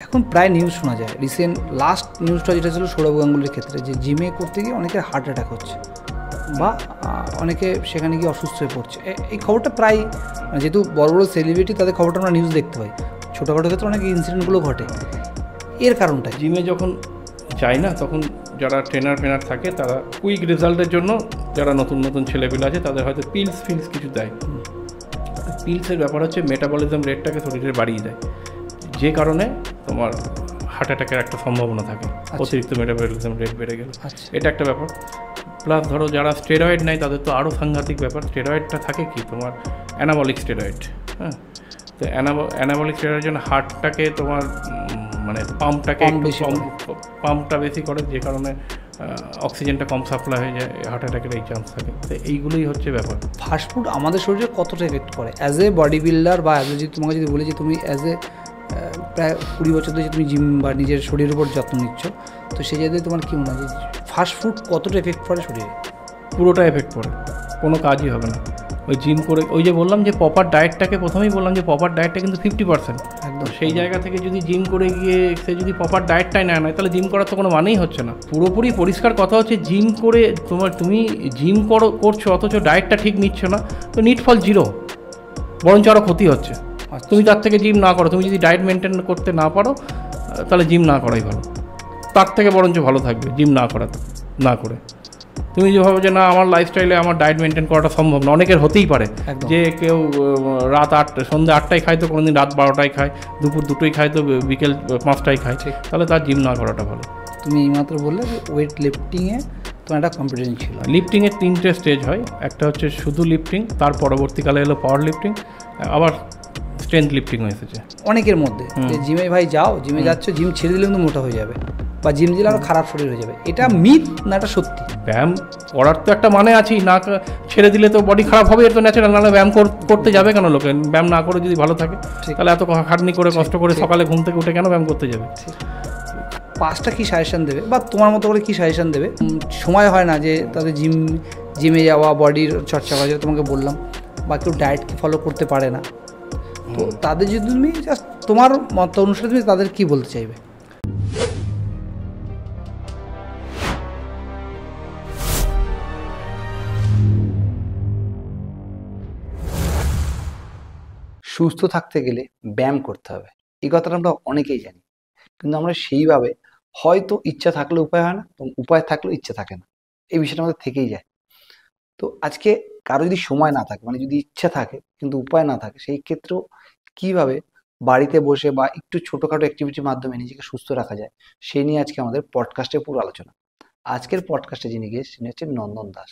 এখন প্রায় নিউজ শোনা যায়, রিসেন্ট লাস্ট নিউজটা যেটা ছিল সৌরভ গাঙ্গুলির ক্ষেত্রে, যে জিমে করতে গিয়ে অনেকের হার্ট অ্যাটাক হচ্ছে বা অনেকে সেখানে গিয়ে অসুস্থ হয়ে পড়ছে। এই খবরটা প্রায়, যেহেতু বড় বড় সেলিব্রিটি তাদের খবরটা আমরা নিউজ দেখতে পাই, ছোটোখাটো ক্ষেত্রে অনেক ইনসিডেন্টগুলো ঘটে। এর কারণটা জিমে যখন যায় না তখন যারা ট্রেনার থাকে তারা কুইক রেজাল্টের জন্য যারা নতুন নতুন ছেলেপিলে আছে তাদের হয়তো পিলস কিছু দেয়। পিলসের ব্যাপার হচ্ছে মেটাবলিজম রেটটাকে শরীরে বাড়িয়ে দেয়, যে কারণে তোমার হার্ট অ্যাটাকের একটা সম্ভাবনা থাকে, অতিরিক্ত মেটাবলিজম রেট বেড়ে গেলে। এটা একটা ব্যাপার। প্লাস ধরো যারা স্টেরয়েড নেয় তাদের তো আরও সাংঘাতিক ব্যাপার। স্টেরয়েডটা থাকে কি তোমার অ্যানাবলিক স্টেরয়েড, হ্যাঁ। তো অ্যানাবলিক স্টেরয়েডের জন্য হার্টটাকে তোমার মানে পাম্পটা বেশি করে, যে কারণে অক্সিজেনটা কম সাপ্লাই হয়ে যায়, হার্ট অ্যাটাকের এই চান্স থাকে। তো এইগুলোই হচ্ছে ব্যাপার। ফাস্টফুড আমাদের শরীরে কতটা এফেক্ট করে অ্যাজ এ বডি বিল্ডার, বা অ্যাজ এ যদি তোমাকে যদি বলি যে তুমি অ্যাজ এ প্রায় 20 বছর ধরে তুমি জিম বা নিজের শরীরের উপর যত্ন নিচ্ছ, তো সেই জায়গায় তোমার কী মনে হয় যে ফাস্টফুড কতটা এফেক্ট পড়ে শরীরে? পুরোটা এফেক্ট পড়ে, কোনো কাজই হবে না ওই জিম করে। ওই যে বললাম যে প্রপার ডায়েটটাকে প্রথমেই বললাম যে প্রপার ডায়েটটা কিন্তু 50%। একদম সেই জায়গা থেকে যদি জিম করে গিয়ে সে যদি প্রপার ডায়েটটাই না নেয় তাহলে জিম করার তো কোনো মানেই হচ্ছে না। পুরোপুরি পরিষ্কার কথা হচ্ছে জিম করে তুমি জিম করছো অথচ ডায়েটটা ঠিক নিচ্ছ না, তো নিট ফল 0, বরঞ্চ আরও ক্ষতি হচ্ছে। তুমি তার থেকে জিম না করো, তুমি যদি ডায়েট মেনটেন করতে না পারো তাহলে জিম না করাই ভালো, তার থেকে বরঞ্চ ভালো থাকবে জিম না করে। তুমি যে ভাবো যে না আমার লাইফস্টাইলে আমার ডায়েট মেনটেন করাটা সম্ভব না, অনেকের হতেই পারে যে কেউ সন্ধ্যে 8টায় খায় তো কোনোদিন রাত 12টায় খায়, দুপুর 2টোয় খায় তো বিকেল 5টায় খায়, তাহলে তার জিম না করাটা ভালো। তুমি এইমাত্র বললে যে ওয়েট লিফটিংয়ে তোমার একটা কম্পিটিশন ছিল। লিফটিংয়ের 3টে স্টেজ হয়, একটা হচ্ছে শুধু লিফটিং, তার পরবর্তীকালে এলো পাওয়ার লিফটিং, আবার স্ট্রেংথ লিফটিং এসেছে অনেকের মধ্যে। জিমে ভাই যাও, জিমে যাচ্ছ, জিম ছেড়ে দিলে কিন্তু মোটা হয়ে যাবে বা জিম দিলে আরও খারাপ শরীর হয়ে যাবে, এটা মিথ না এটা সত্যি? ব্যায়াম করার তো একটা মানে আছেই, না ছেড়ে দিলে তো বডি খারাপ হবে, এর তো ন্যাচারাল। নাহলে ব্যায়াম করতে যাবে কেন লোকে? ব্যায়াম না করে যদি ভালো থাকে তাহলে এত খাটনি করে কষ্ট করে সকালে ঘুম থেকে উঠে কেন ব্যায়াম করতে যাবে? 5টা কী সাজেশান দেবে বা তোমার মতো করে কী সাজেশান দেবে? সময় হয় না যে তাদের জিমে যাওয়া, বডির চর্চা করা, যেটা তোমাকে বললাম, বা কেউ ডায়েটকে ফলো করতে পারে না, তো তাদের যদি তুমি জাস্ট তোমার মত অনুসারে তুমি তাদের কী বলতে চাইবে? সুস্থ থাকতে গেলে ব্যায়াম করতে হবে, এই কথাটা আমরা অনেকেই জানি, কিন্তু আমরা সেইভাবে হয়তো ইচ্ছা থাকলে উপায় হয় না, এবং উপায় থাকলেও ইচ্ছা থাকে না, এই বিষয়টা আমাদের থেকেই যায়। তো আজকে কারো যদি সময় না থাকে, মানে যদি ইচ্ছা থাকে কিন্তু উপায় না থাকে, সেই ক্ষেত্রেও কীভাবে বাড়িতে বসে বা একটু ছোটোখাটো অ্যাক্টিভিটির মাধ্যমে নিজেকে সুস্থ রাখা যায়, সেই নিয়ে আজকে আমাদের পডকাস্টের পুরো আলোচনা। আজকের পডকাস্টে যিনি গেস্ট, তিনি হচ্ছেন নন্দন দাস।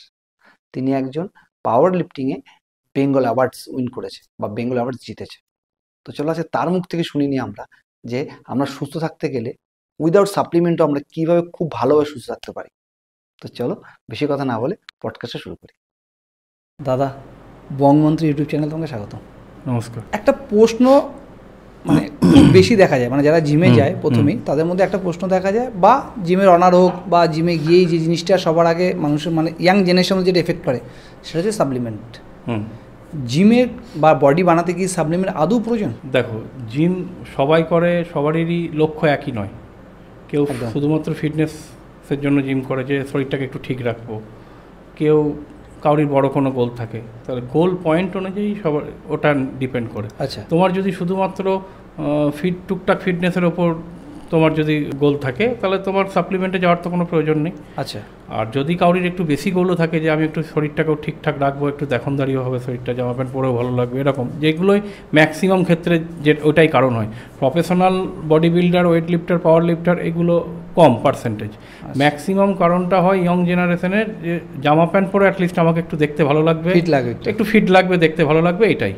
তিনি একজন পাওয়ার লিফটিংয়ে বেঙ্গল অ্যাওয়ার্ডস উইন করেছে বা বেঙ্গল অ্যাওয়ার্ডস জিতেছে। তো চলো আছে তার মুখ থেকে শুনি নি আমরা যে আমরা সুস্থ থাকতে গেলে উইদাউট সাপ্লিমেন্টও আমরা কীভাবে খুব ভালোভাবে সুস্থ থাকতে পারি। তো চলো বেশি কথা না বলে পডকাস্টটা শুরু করি। দাদা, বঙ্গমন্ত্রী ইউটিউব চ্যানেল তোমাকে স্বাগত। নমস্কার। একটা প্রশ্ন মানে খুব বেশি দেখা যায়, মানে যারা জিমে যায় প্রথমেই তাদের মধ্যে একটা প্রশ্ন দেখা যায়, বা জিমের অনার হোক বা জিমে গিয়েই যে জিনিসটা সবার আগে মানুষের মানে ইয়াং জেনারেশনের যেটা এফেক্ট করে সেটা হচ্ছে সাপ্লিমেন্ট। জিমে বা বডি বানাতে কি সাপ্লিমেন্ট আদৌ প্রয়োজন? দেখো, জিম সবাই করে, সবারই লক্ষ্য একই নয়। কেউ শুধুমাত্র ফিটনেসের জন্য জিম করে যে শরীরটাকে একটু ঠিক রাখবো, কারোর বড় কোনো গোল থাকে, তাহলে গোল পয়েন্ট অনুযায়ী সবার ওটা ডিপেন্ড করে। আচ্ছা, তোমার যদি শুধুমাত্র টুকটাক ফিটনেসের ওপর তোমার যদি গোল থাকে তাহলে তোমার সাপ্লিমেন্টে যাওয়ার তো কোনো প্রয়োজন নেই। আচ্ছা, আর যদি কারোর একটু বেশি গোলও থাকে যে আমি একটু শরীরটাকেও ঠিকঠাক রাখবো, একটু দেখনদারিও হবে, শরীরটা জামা প্যান্ট পরেও ভালো লাগবে, এরকম যেগুলোই ম্যাক্সিমাম ক্ষেত্রে যে ওটাই কারণ হয়। প্রফেশনাল বডি বিল্ডার, ওয়েট লিফটার, পাওয়ার লিফটার এগুলো কম পার্সেন্টেজ। ম্যাক্সিমাম কারণটা হয় ইয়ং জেনারেশনের, যে জামা প্যান্ট পরে অ্যাটলিস্ট আমাকে একটু দেখতে ভালো লাগবে, একটু ফিট লাগবে, দেখতে ভালো লাগবে, এটাই।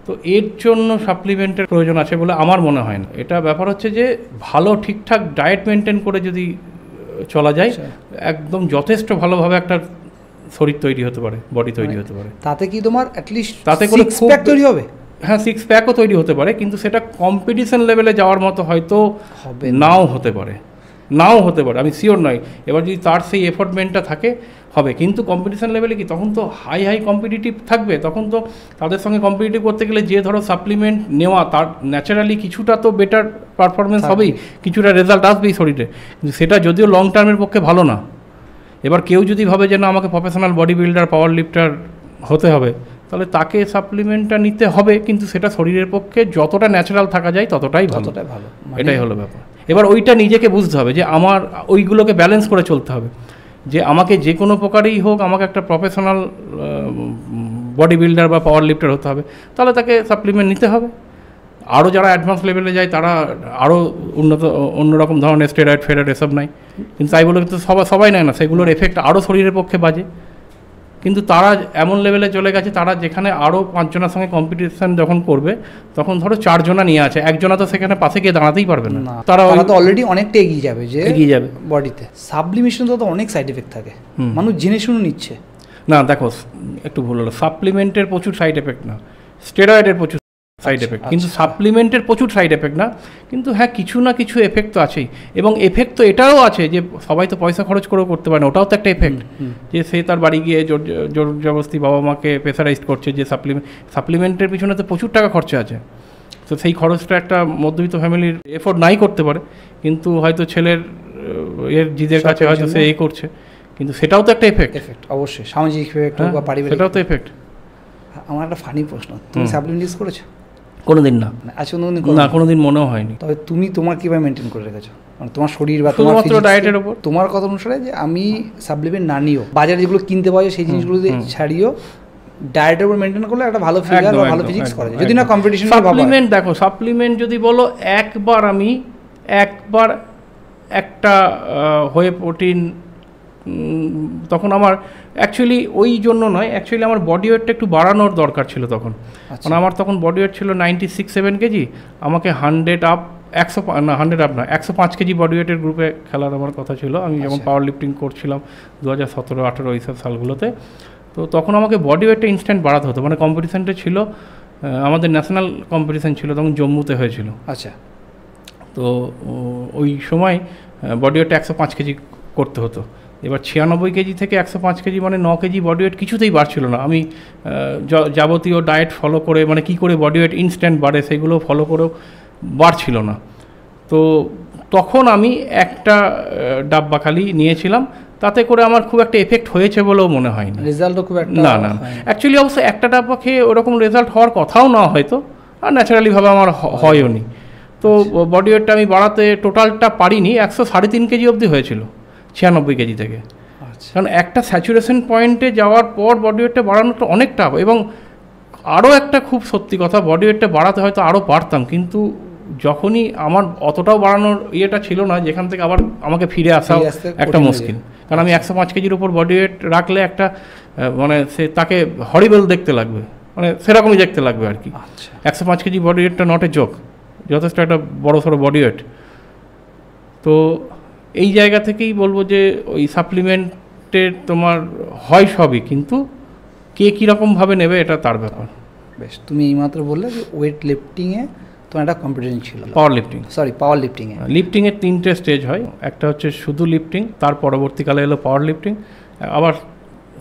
তো এর জন্য সাপ্লিমেন্টের প্রয়োজন আছে বলে আমার মনে হয় না। এটা ব্যাপার হচ্ছে যে ভালো ঠিকঠাক ডায়েট মেনটেন করে যদি চলা যায়, একদম যথেষ্ট ভালোভাবে একটা শরীর তৈরি হতে পারে, বডি তৈরি হতে পারে। তাতে কি তোমার অ্যাটলিস্ট তাতে করে সিক্স প্যাক তৈরি হবে? হ্যাঁ, 6 প্যাকও তৈরি হতে পারে, কিন্তু সেটা কম্পিটিশন লেভেলে যাওয়ার মতো হয়তো নাও হতে পারে, আমি শিওর নই। এবার যদি তার সেই এফোর্টমেন্টটা থাকে, হবে। কিন্তু কম্পিটিশন লেভেলে কি তখন তো হাই কম্পিটিটিভ থাকবে, তখন তো তাদের সঙ্গে কম্পিটিটিভ করতে গেলে যে ধরো সাপ্লিমেন্ট নেওয়া তার ন্যাচারালি কিছুটা তো বেটার পারফরমেন্স হবেই, কিছুটা রেজাল্ট আসবেই শরীরে, কিন্তু সেটা যদিও লং টার্মের পক্ষে ভালো না। এবার কেউ যদি ভাবে যে না আমাকে প্রফেশনাল বডি বিল্ডার পাওয়ার লিফটার হতে হবে, তাহলে তাকে সাপ্লিমেন্টটা নিতে হবে, কিন্তু সেটা শরীরের পক্ষে যতটা ন্যাচারাল থাকা যায় ততটাই ভালো। এটাই হলো ব্যাপার। এবার ওইটা নিজেকে বুঝতে হবে যে আমার ওইগুলোকে ব্যালেন্স করে চলতে হবে, যে আমাকে যে কোনো প্রকারেই হোক আমাকে একটা প্রফেশনাল বডি বিল্ডার বা পাওয়ার লিফটার হতে হবে, তাহলে তাকে সাপ্লিমেন্ট নিতে হবে। আরও যারা অ্যাডভান্স লেভেলে যায় তারা আরও অন্যরকম ধরনের স্টেরয়েড ফেরয়েড এসব নাই, কিন্তু তাই বলে কিন্তু সবাই নেয় না, সেগুলোর এফেক্ট আরও শরীরের পক্ষে বাজে। কিন্তু তারা এমন লেভেলে চলে গেছে, তারা যেখানে আরও 5 জনের সঙ্গে কম্পিটিশন যখন করবে তখন ধরো 4 জনা নিয়ে আছে, একজনা তো সেখানে পাশে গিয়ে দাঁড়াতেই পারবে না, তারা তো অলরেডি অনেকটা এগিয়ে যাবে বডিতে। সাপ্লিমেশন তো অনেক সাইড এফেক্ট থাকে, মানুষ জেনে শুনে নিচ্ছে না। দেখো একটু ভুল হলো, সাপ্লিমেন্টের প্রচুর সাইড এফেক্ট না, স্টেরয়েডের প্রচুর সাইড এফেক্ট, কিন্তু সাপ্লিমেন্টের প্রচুর সাইড এফেক্ট না, কিন্তু হ্যাঁ কিছু না কিছু এফেক্ট তো আছেই। এবং এফেক্ট তো এটাও আছে যে সবাই তো পয়সা খরচ করেও করতে পারে না, ওটাও তো একটা এফেক্ট, যে সে তার বাড়ি গিয়ে জোর জবরদস্তি বাবা মাকে প্রেসারাইজ করছে যে সাপ্লিমেন্টের পিছনে তো প্রচুর টাকা খরচা আছে। তো সেই খরচটা একটা মধ্যবিত্ত ফ্যামিলির এফোর্ড নাই করতে পারে, কিন্তু হয়তো ছেলের জিদের কাছে হয়তো সে এই করছে, কিন্তু সেটাও তো একটা এফেক্ট। অবশ্যই সামাজিক এফেক্ট বা পারিবারিক, সেটাও তো এফেক্ট। আমার একটা ফানি প্রশ্ন, তুমি সাপ্লিমেন্ট ইউজ করেছো? কোনোদিন না, কোনোদিন মনেও হয়নি। তবে তুমি তোমার কীভাবে মেনটেন করে রেখেছো, মানে তোমার শরীর বা শুধুমাত্র ডায়েটের উপর? তোমার কথা অনুসারে যে আমি সাপ্লিমেন্ট না নিও, বাজারে যেগুলো কিনতে পাওয়া যায় সেই জিনিসগুলো ছাড়িও ডায়েটের উপর মেনটেন করলে একটা ভালো ফিগার বা ভালো ফিজিক্স করা যায়, যদি না কম্পিটিশন। সাপ্লিমেন্ট দেখো, সাপ্লিমেন্ট যদি বলো একবার একটা হোয়ে প্রোটিন, তখন আমার অ্যাকচুয়ালি ওই জন্য নয়, অ্যাকচুয়ালি আমার বডি ওয়েটটা একটু বাড়ানোর দরকার ছিল তখন। মানে আমার তখন বডি ওয়েট ছিল 96-7 কেজি, আমাকে 105 কেজি বডি ওয়েটের গ্রুপে খেলার আমার কথা ছিল। আমি যখন পাওয়ার লিফটিং করছিলাম 2017-18 এইসব সালগুলোতে, তো তখন আমাকে বডি ওয়েটটা ইনস্ট্যান্ট বাড়াতে হতো। মানে কম্পিটিশানটা ছিল, আমাদের ন্যাশনাল কম্পিটিশান ছিল তখন জম্মুতে হয়েছিল। আচ্ছা, তো ওই সময় বডি ওয়েটটা 105 কেজি করতে হতো। এবার 96 কেজি থেকে 105 কেজি, মানে 9 কেজি বডি ওয়েট কিছুতেই বাড়ছিল না। আমি যাবতীয় ডায়েট ফলো করে, মানে কী করে বডি ওয়েট ইনস্ট্যান্ট বাড়ে সেগুলো ফলো করেও বাড়ছিল না। তো তখন আমি একটা ডাব্বা খালি নিয়েছিলাম, তাতে করে আমার খুব একটা এফেক্ট হয়েছে বলেও মনে হয়নি, রেজাল্টও খুব একটা না। অ্যাকচুয়ালি অবশ্য একটা ডাব্বা খেয়ে ওরকম রেজাল্ট হওয়ার কথাও না হয়তো, আর ন্যাচারালিভাবে আমার হয়ও নি। তো বডি ওয়েটটা আমি বাড়াতে টোটালটা পারিনি, 103.5 কেজি অবধি হয়েছিল 96 কেজি থেকে। কারণ একটা স্যাচুরেশন পয়েন্টে যাওয়ার পর বডি ওয়েটটা বাড়ানোটা অনেক টাফ। এবং আরও একটা খুব সত্যি কথা, বডি ওয়েটটা বাড়াতে হয়তো আরও পারতাম, কিন্তু যখনই আমার অতটাও বাড়ানোর ইয়েটা ছিল না, যেখান থেকে আবার আমাকে ফিরে আসাও একটা মুশকিল। কারণ আমি 105 কেজির উপর বডি ওয়েট রাখলে একটা মানে সে তাকে হরিবেল দেখতে লাগবে, মানে সেরকমই দেখতে লাগবে আর কি। 105 কেজি বডি ওয়েটটা নট এ জোক, যথেষ্ট একটা বড় সড়ো বডি ওয়েট। তো এই জায়গা থেকেই বলবো যে ওই সাপ্লিমেন্টের তোমার হয় সবই, কিন্তু কে কীরকমভাবে নেবে এটা তার ব্যাপার। বেশ, তুমি এইমাত্র বললে যে ওয়েট লিফটিংয়ে তোমার একটা কম্পিটিশন ছিল। পাওয়ার লিফটিংয়ে 3টে স্টেজ হয়। একটা হচ্ছে শুধু লিফটিং, তার পরবর্তীকালে এলো পাওয়ার লিফটিং, আবার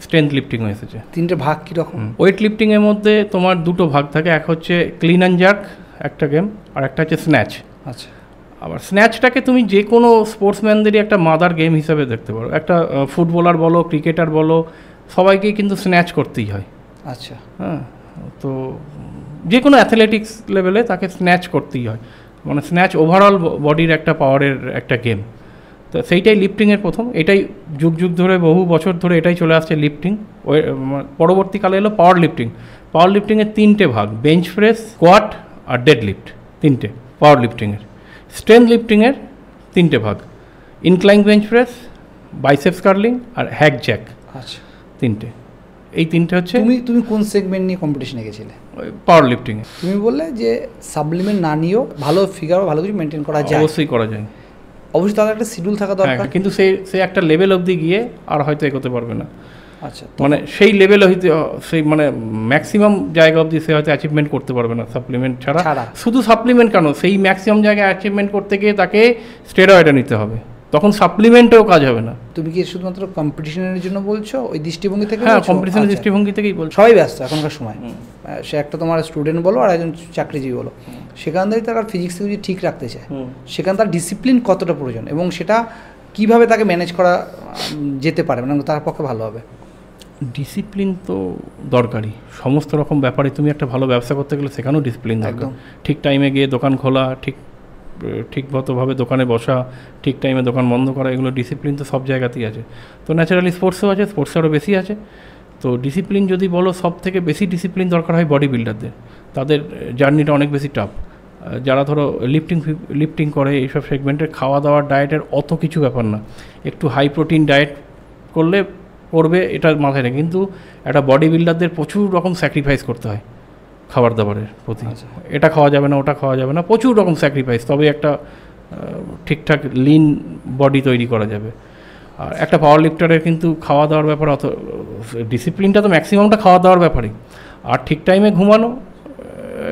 স্ট্রেংথ লিফটিংও এসেছে। 3টে ভাগ কীরকম? ওয়েট লিফটিংয়ের মধ্যে তোমার 2টো ভাগ থাকে, এক হচ্ছে ক্লিন অ্যান্ড জার্ক একটা গেম, আর একটা হচ্ছে স্ন্যাচ। আচ্ছা, আবার স্ন্যাচটাকে তুমি যে কোনো স্পোর্টসম্যানদেরই একটা মাদার গেম হিসেবে দেখতে পারো। একটা ফুটবলার বলো, ক্রিকেটার বলো, সবাইকেই কিন্তু স্ন্যাচ করতেই হয়। আচ্ছা, হ্যাঁ, তো যে কোনো অ্যাথলেটিক্স লেভেলে তাকে স্ন্যাচ করতেই হয়। মানে স্ন্যাচ ওভারঅল বডির একটা পাওয়ারের একটা গেম। তো সেইটাই লিফটিংয়ের প্রথম, এটাই যুগ যুগ ধরে, বহু বছর ধরে এটাই চলে আসছে লিফটিং। পরবর্তীকালে এলো পাওয়ার লিফটিং। পাওয়ার লিফটিংয়ের 3টে ভাগ, বেঞ্চ প্রেস, স্কোয়াট আর ডেড লিফট, 3টে পাওয়ার লিফটিংয়ের। স্ট্রেংথ লিফটিংয়ের 3টে ভাগ, incline bench press, biceps curling আর হ্যাক জ্যাক। আচ্ছা, 3টে। এই 3টে হচ্ছে। তুমি কোন সেগমেন্ট নিয়ে কম্পিটিশনে গেছিলে? পাওয়ার লিফটিংয়ে। তুমি বললে যে সাপ্লিমেন্ট না নিয়েও ভালো ফিগার, ভালো কিছু মেনটেন করা যায়। অবশ্যই করা যায়, অবশ্যই তাদের একটা শিডিউল থাকা দরকার, কিন্তু সে একটা লেভেল অবধি গিয়ে আর হয়তো এগোতে পারবে না। আচ্ছা, মানে সেই লেভেলে হয়তো সেই মানে ম্যাক্সিমাম জায়গা অবধি সে হয়তো অ্যাচিভমেন্ট করতে পারবে না সাপ্লিমেন্ট ছাড়া। শুধু সাপ্লিমেন্ট কেন, সেই ম্যাক্সিমাম জায়গায় অ্যাচিভমেন্ট করতে গিয়ে তাকে স্টেরয়েড নিতে হবে, তখন সাপ্লিমেন্টেও কাজ হবে না। তুমি কি শুধুমাত্র কম্পিটিশনের জন্য বলছো ওই দৃষ্টিভঙ্গি থেকে? হ্যাঁ, কম্পিটিশনের দৃষ্টিভঙ্গি থেকেই বলছো। সবাই ব্যস্ত এখনকার সময়, সে একটা তোমার স্টুডেন্ট বলো আর একজন চাকরিজীবী বলো, সেখান থেকে তারা ফিজিক্সকে যদি ঠিক রাখতে চায় সেখানে তার ডিসিপ্লিন কতটা প্রয়োজন এবং সেটা কিভাবে তাকে ম্যানেজ করা যেতে পারে, মানে তার পক্ষে ভালো হবে? ডিসিপ্লিন তো দরকারই সমস্ত রকম ব্যাপারে। তুমি একটা ভালো ব্যবসা করতে গেলে সেখানেও ডিসিপ্লিন দরকার। ঠিক টাইমে গিয়ে দোকান খোলা, ঠিকমতোভাবে দোকানে বসা, ঠিক টাইমে দোকান বন্ধ করা, এগুলো ডিসিপ্লিন তো সব জায়গাতেই আছে। তো ন্যাচারালি স্পোর্টসেও আছে, স্পোর্টসে আরও বেশি আছে। তো ডিসিপ্লিন যদি বলো, সব থেকে বেশি ডিসিপ্লিন দরকার হয় বডি বিল্ডারদের। তাদের জার্নিটা অনেক বেশি টাফ। যারা ধরো লিফটিং করে এইসব সেগমেন্টের, খাওয়া দাওয়ার ডায়েটের অত কিছু ব্যাপার না, একটু হাই প্রোটিন ডায়েট করবে এটা মাথায় নেই। কিন্তু একটা বডি বিল্ডারদের প্রচুর রকম স্যাক্রিফাইস করতে হয় খাবার দাবারের প্রতি। এটা খাওয়া যাবে না, ওটা খাওয়া যাবে না, প্রচুর রকম স্যাক্রিফাইস, তবে একটা ঠিকঠাক লিন বডি তৈরি করা যাবে। আর একটা পাওয়ার লিফটারের কিন্তু খাওয়া দাওয়ার ব্যাপারে অত ডিসিপ্লিনটা তো ম্যাক্সিমামটা খাওয়া দাওয়ার ব্যাপারেই। আর ঠিক টাইমে ঘুমানো,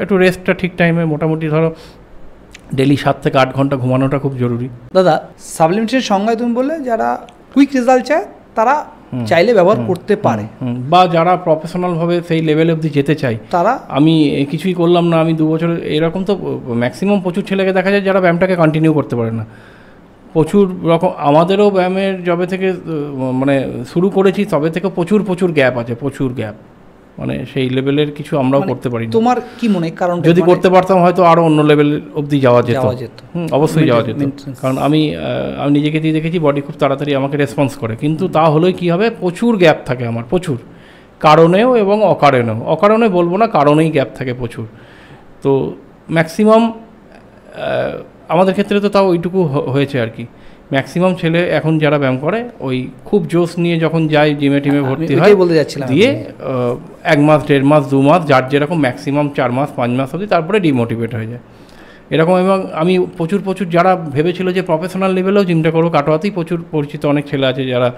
একটু রেস্টটা ঠিক টাইমে, মোটামুটি ধরো ডেলি 7 থেকে 8 ঘন্টা ঘুমানোটা খুব জরুরি। দাদা, সাপ্লিমেন্টের সংজ্ঞায় তুমি বললে যারা কুইক রেজাল্ট চায় তারা চাইলে ব্যবহার করতে পারে, বা যারা প্রফেশনালভাবে সেই লেভেল অবধি যেতে চায় তারা। আমি কিছুই করলাম না, আমি 2 বছর, এরকম তো ম্যাক্সিমাম প্রচুর ছেলেকে দেখা যায় যারা ব্যায়ামটাকে কন্টিনিউ করতে পারে না। প্রচুর রকম, আমাদেরও ব্যায়ামের যবে থেকে মানে শুরু করেছি তবে থেকে প্রচুর গ্যাপ আছে, প্রচুর গ্যাপ, মানে সেই লেভেলের কিছু আমরাও করতে পারি না। তোমার কি মনে হয় কারণ? যদি করতে পারতাম হয়তো আরও অন্য লেভেল অবধি যাওয়া যেত। অবশ্যই যাওয়া যেত, কারণ আমি নিজেকে দিয়ে দেখেছি বডি খুব তাড়াতাড়ি আমাকে রেসপন্স করে। কিন্তু তা হলেই কী হবে, প্রচুর গ্যাপ থাকে আমার, প্রচুর কারণেও এবং অকারণেও। অকারণে বলবো না, কারণেই গ্যাপ থাকে প্রচুর। তো ম্যাক্সিমাম আমাদের ক্ষেত্রে তো তাও ওইটুকু হয়েছে আর কি। ম্যাক্সিমাম ছেলে এখন যারা ব্যায়াম করে ওই খুব জোশ নিয়ে যখন যায় জিমে টিমে ভর্তি হয়, দিয়ে 1 মাস 1.5 মাস 2 মাস, যার যেরকম, ম্যাক্সিমাম 4 মাস 5 মাস অবধি, তারপরে ডিমোটিভেট হয়ে যায় এরকম। এবং আমি প্রচুর যারা ভেবেছিল যে প্রফেশনাল লেভেলেও জিমটা করবো, কাটোয়াতেই প্রচুর পরিচিত অনেক ছেলে আছে যারা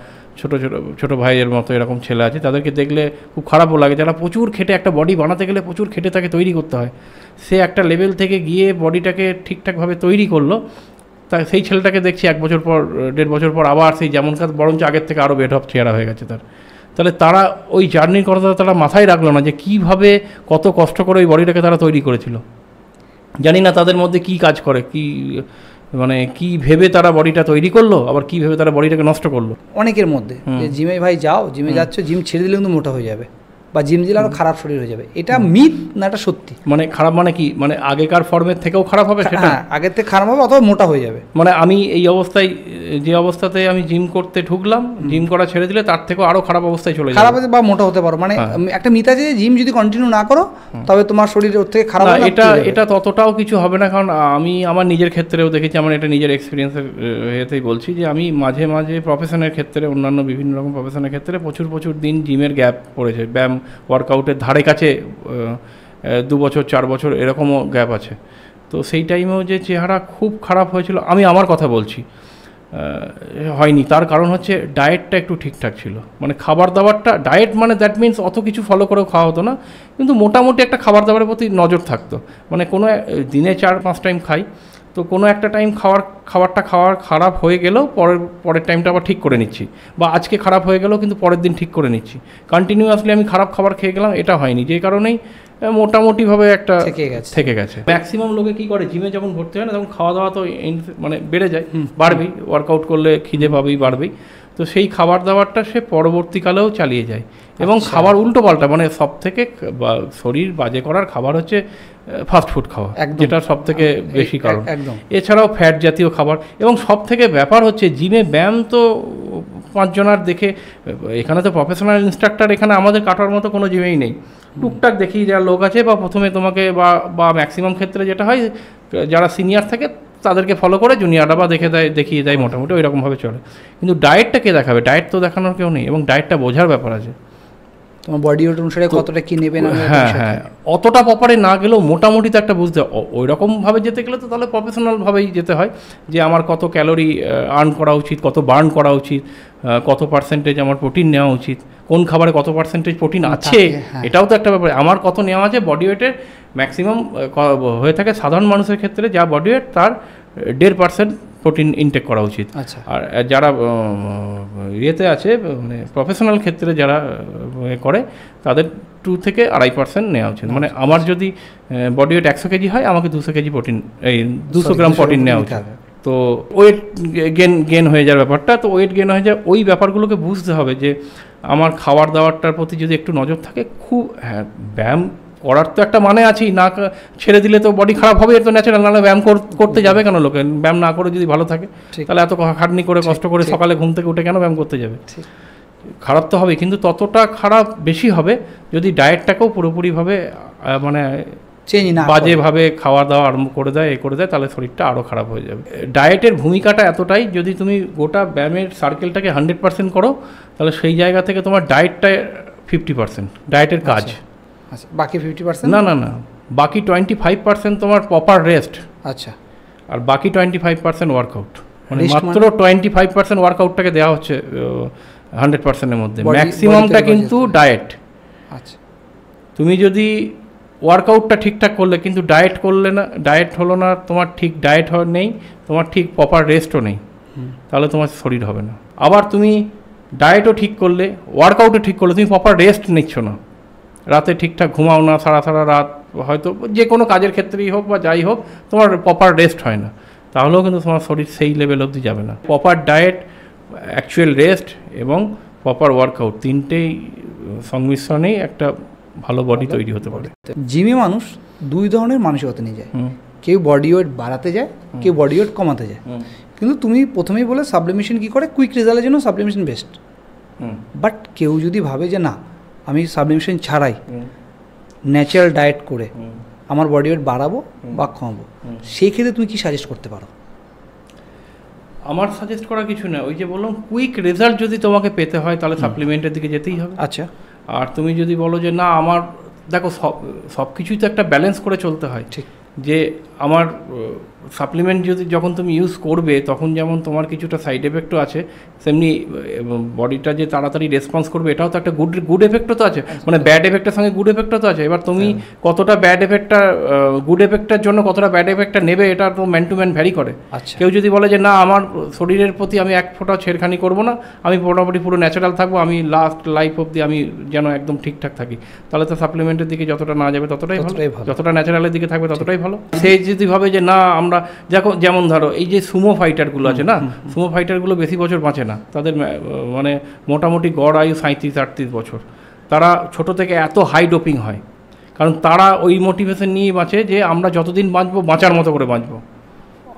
ছোটো ভাইয়ের মতো এরকম ছেলে আছে, তাদেরকে দেখলে খুব খারাপও লাগে। যারা প্রচুর খেটে, একটা বডি বানাতে গেলে প্রচুর খেটে তাকে তৈরি করতে হয়, সে একটা লেভেল থেকে গিয়ে বডিটাকে ঠিকঠাকভাবে তৈরি করলো, তা সেই ছেলেটাকে দেখছি 1 বছর পর 1.5 বছর পর আবার সেই যেমন কাজ, বরঞ্চ আগের থেকে আরও বেড অফ চেহারা হয়ে গেছে তার। তাহলে তারা ওই জার্নির কথা তারা মাথায় রাখলো না যে কীভাবে কত কষ্ট করে ওই বডিটাকে তারা তৈরি করেছিল। জানি না তাদের মধ্যে কী কাজ করে, মানে কী ভেবে তারা বডিটা তৈরি করলো, আবার কী ভেবে তারা বডিটাকে নষ্ট করলো। অনেকের মধ্যে যে জিমে ভাই যাও, জিমে যাচ্ছ, জিম ছেড়ে দিলে কিন্তু মোটা হয়ে যাবে, বা জিম দিলে আরও খারাপ শরীর হয়ে যাবে। এটা মিথ না এটা সত্যি? মানে খারাপ মানে কি, মানে আগেকার ফর্মের থেকেও খারাপ হবে সেটা? আগের থেকে খারাপ হবে অথবা মোটা হয়ে যাবে। মানে আমি এই অবস্থায়, যে অবস্থাতে আমি জিম করতে ঢুকলাম, জিম করা ছেড়ে দিলে তার থেকেও আরও খারাপ অবস্থায় চলে যাবে, খারাপ হতে বা মোটা হতে পারো। মানে একটা মিথ আছে যে জিম যদি কন্টিনিউ না করো তবে তোমার শরীর ওর থেকে খারাপ হবে। এটা ততটাও কিছু হবে না, কারণ আমি আমার নিজের ক্ষেত্রেও দেখেছি, আমার এটা নিজের এক্সপিরিয়েন্সের ইয়েতেই বলছি যে আমি মাঝে মাঝে প্রফেশনের ক্ষেত্রে, অন্যান্য বিভিন্ন রকম প্রফেশনের ক্ষেত্রে প্রচুর দিন জিমের গ্যাপ পড়েছে, ব্যায়াম ওয়ার্কআউটের ধারে কাছে 2 বছর 4 বছর এরকমও গ্যাপ আছে। তো সেই টাইমেও যে চেহারা খুব খারাপ হয়েছিল, আমি আমার কথা বলছি, হয়নি। তার কারণ হচ্ছে ডায়েটটা একটু ঠিকঠাক ছিল, মানে খাবার দাবারটা, ডায়েট মানে দ্যাট মিনস অত কিছু ফলো করেও খাওয়া হতো না, কিন্তু মোটামুটি একটা খাবার দাবারের প্রতি নজর থাকতো। মানে কোনো দিনে 4-5 টাইম খাই, তো কোনো একটা টাইম খাবারটা খারাপ হয়ে গেলেও পরের টাইমটা আবার ঠিক করে নিচ্ছি, বা আজকে খারাপ হয়ে গেলেও কিন্তু পরের দিন ঠিক করে নিচ্ছি। কন্টিনিউয়াসলি আমি খারাপ খাবার খেয়ে গেলাম এটা হয়নি, যে কারণেই মোটামুটিভাবে একটা থেকে গেছে। ম্যাক্সিমাম লোকে কী করে, জিমে যখন ভর্তি হয় না তখন খাওয়া দাওয়া তো মানে বেড়ে যায়, বাড়বেই, ওয়ার্কআউট করলে খিদে পাবেই, বাড়বেই। তো সেই খাবার দাবারটা সে পরবর্তীকালেও চালিয়ে যায়, এবং খাবার উল্টো পাল্টা, মানে সব থেকে শরীর বাজে করার খাবার হচ্ছে ফাস্ট ফুড খাওয়া, যেটা সব থেকে বেশি কারণ। এছাড়াও ফ্যাট জাতীয় খাবার, এবং সব থেকে ব্যাপার হচ্ছে জিমে ব্যায়াম তো 5 জনার দেখে, এখানে তো প্রফেশনাল ইনস্ট্রাক্টর এখানে আমাদের কাটার মতো কোনো জিমেই নেই, টুকটাক দেখিয়ে যাওয়ার লোক আছে, বা প্রথমে তোমাকে বা ম্যাক্সিমাম ক্ষেত্রে যেটা হয় যারা সিনিয়র থাকে তাদেরকে ফলো করে জুনিয়ররা বা দেখিয়ে দেয়, মোটামুটি ওই রকমভাবে চলে। কিন্তু ডায়েটটা কে দেখাবে? ডায়েট তো দেখানোর কেউ নেই, এবং ডায়েটটা বোঝার ব্যাপার আছে, তোমার বডি ওয়েট অনুসারে কতটা কী নেবে না। হ্যাঁ, অতটা প্রপারে না গেলেও মোটামুটি তো একটা বুঝতে, ওই রকমভাবে যেতে গেলে তো তাহলে প্রফেশনালভাবেই যেতে হয়, যে আমার কত ক্যালোরি আর্ন করা উচিত, কত বার্ন করা উচিত, কত পার্সেন্টেজ আমার প্রোটিন নেওয়া উচিত, কোন খাবারে কত পার্সেন্টেজ প্রোটিন আছে, এটাও তো একটা ব্যাপার। আমার কত নেওয়া আছে, বডি ওয়েটের ম্যাক্সিমাম হয়ে থাকে সাধারণ মানুষের ক্ষেত্রে যা বডি ওয়েট তার 1.5% প্রোটিন ইনটেক করা উচিত। আচ্ছা। আর যারা ইয়েতে আছে মানে প্রফেশনাল ক্ষেত্রে যারা করে তাদের 2 থেকে 2.5% নেওয়া উচিত। মানে আমার যদি বডি ওয়েট 100 কেজি হয় আমাকে 200 কেজি প্রোটিন, এই 200 গ্রাম প্রোটিন নেওয়া উচিত। তো ওয়েট গেন হয়ে যাওয়ার ব্যাপারটা, তো ওয়েট গেন হয়ে যায়, ওই ব্যাপারগুলোকে বুঝতে হবে যে আমার খাবার দাবারটার প্রতি যদি একটু নজর থাকে, খুব হ্যাঁ ব্যায়াম করার তো একটা মানে আছেই, না ছেড়ে দিলে তো বডি খারাপ হবে, এর তো ন্যাচারাল। নাহলে ব্যায়াম করতে যাবে কেন লোকে? ব্যায়াম না করে যদি ভালো থাকে তাহলে এত খাটনি করে কষ্ট করে সকালে ঘুম থেকে উঠে কেন ব্যায়াম করতে যাবে? খারাপ তো হবে, কিন্তু ততটা খারাপ বেশি হবে যদি ডায়েটটাকেও পুরোপুরিভাবে মানে চেঞ্জ না, বাজেভাবে খাওয়া দাওয়া আরম্ভ করে দেয়, তাহলে শরীরটা আরও খারাপ হয়ে যাবে। ডায়েটের ভূমিকাটা এতটাই, যদি তুমি গোটা ব্যায়ামের সার্কেলটাকে 100% করো তাহলে সেই জায়গা থেকে তোমার ডায়েটটা 50% ডায়েটের কাজ। আচ্ছা, বাকি 50% না, বাকি 25% তোমার প্রপার রেস্ট। আচ্ছা। আর বাকি 25% ওয়ার্কআউট। মানে মাত্র 25% ওয়ার্কআউটটাকে দেওয়া হচ্ছে 100%-এর মধ্যে, ম্যাক্সিমামটা কিন্তু ডায়েট। আচ্ছা। তুমি যদি ওয়ার্কআউটটা ঠিকঠাক করলে কিন্তু ডায়েট করলে না, ডায়েট হলো না তোমার, ঠিক ডায়েট নেই তোমার, ঠিক প্রপার রেস্টও নেই, তাহলে তোমার শরীর হবে না। আবার তুমি ডায়েটও ঠিক করলে, ওয়ার্কআউটও ঠিক করলে, তুমি প্রপার রেস্ট নিচ্ছ না, রাতে ঠিকঠাক ঘুমাও না, সারা রাত হয়তো যে কোনো কাজের ক্ষেত্রেই হোক বা যাই হোক তোমার প্রপার রেস্ট হয় না, তাহলেও কিন্তু তোমার শরীর সেই লেভেল অবধি যাবে না। প্রপার ডায়েট, অ্যাকচুয়াল রেস্ট এবং প্রপার ওয়ার্কআউট, তিনটেই সংমিশ্রণেই একটা ভালো বডি তৈরি হতে পারে। জিমে মানুষ 2 ধরনের মানসিকতা নিয়ে যায়, কেউ বডি ওয়েট বাড়াতে যায়, কেউ বডি ওয়েট কমাতে যায়। কিন্তু তুমি প্রথমেই বলে সাবলিমেশন কী করে, কুইক রেজাল্টের জন্য সাবলিমেশন বেস্ট। বাট কেউ যদি ভাবে যে না আমি সাবলিমেশন ছাড়াই ন্যাচারাল ডায়েট করে আমার বডি ওয়েট বাড়াবো বা কমাবো, সেই ক্ষেত্রে তুমি কি সাজেস্ট করতে পারো? আমার সাজেস্ট করা কিছু না, ওই যে বললাম কুইক রেজাল্ট যদি তোমাকে পেতে হয় তাহলে সাপ্লিমেন্টের দিকে যেতেই হবে। আচ্ছা। আর তুমি যদি বলো যে না আমার, দেখো সব কিছুই তো একটা ব্যালেন্স করে চলতে হয়। ঠিক, যে আমার সাপ্লিমেন্ট যদি যখন তুমি ইউজ করবে তখন যেমন তোমার কিছুটা সাইড এফেক্টও আছে, তেমনি বডিটা যে তাড়াতাড়ি রেসপন্স করবে এটাও তো একটা গুড এফেক্টও তো আছে, মানে ব্যাড এফেক্টের সঙ্গে গুড এফেক্টও তো আছে। এবার তুমি কতটা ব্যাড এফেক্টটা, গুড এফেক্টের জন্য কতটা ব্যাড এফেক্টটা নেবে এটা তো ম্যান টু ম্যান ভ্যারি করে। কেউ যদি বলে যে না আমার শরীরের প্রতি আমি এক ফোঁটা ছেড়খানি করবো না, আমি মোটামুটি পুরো ন্যাচারাল থাকবো, আমি লাস্ট লাইফ অবধি আমি যেন একদম ঠিকঠাক থাকি, তাহলে তো সাপ্লিমেন্টের দিকে যতটা না যাবে ততটাই ভালো, যতটা ন্যাচারালের দিকে থাকবে ততটাই ভালো। সেই যদি ভাবে যে না আমরা যেমন ধরো এই যে সুমো ফাইটারগুলো আছে না, সুমো ফাইটারগুলো বেশি বছর বাঁচে না, তাদের মানে মোটামুটি গড় আয়ু 37-38 বছর। তারা ছোট থেকে এত হাই ডোপিং হয় কারণ তারা ওই মোটিভেশন নিয়ে বাঁচে যে আমরা যতদিন বাঁচবো বাঁচার মতো করে বাঁচবো।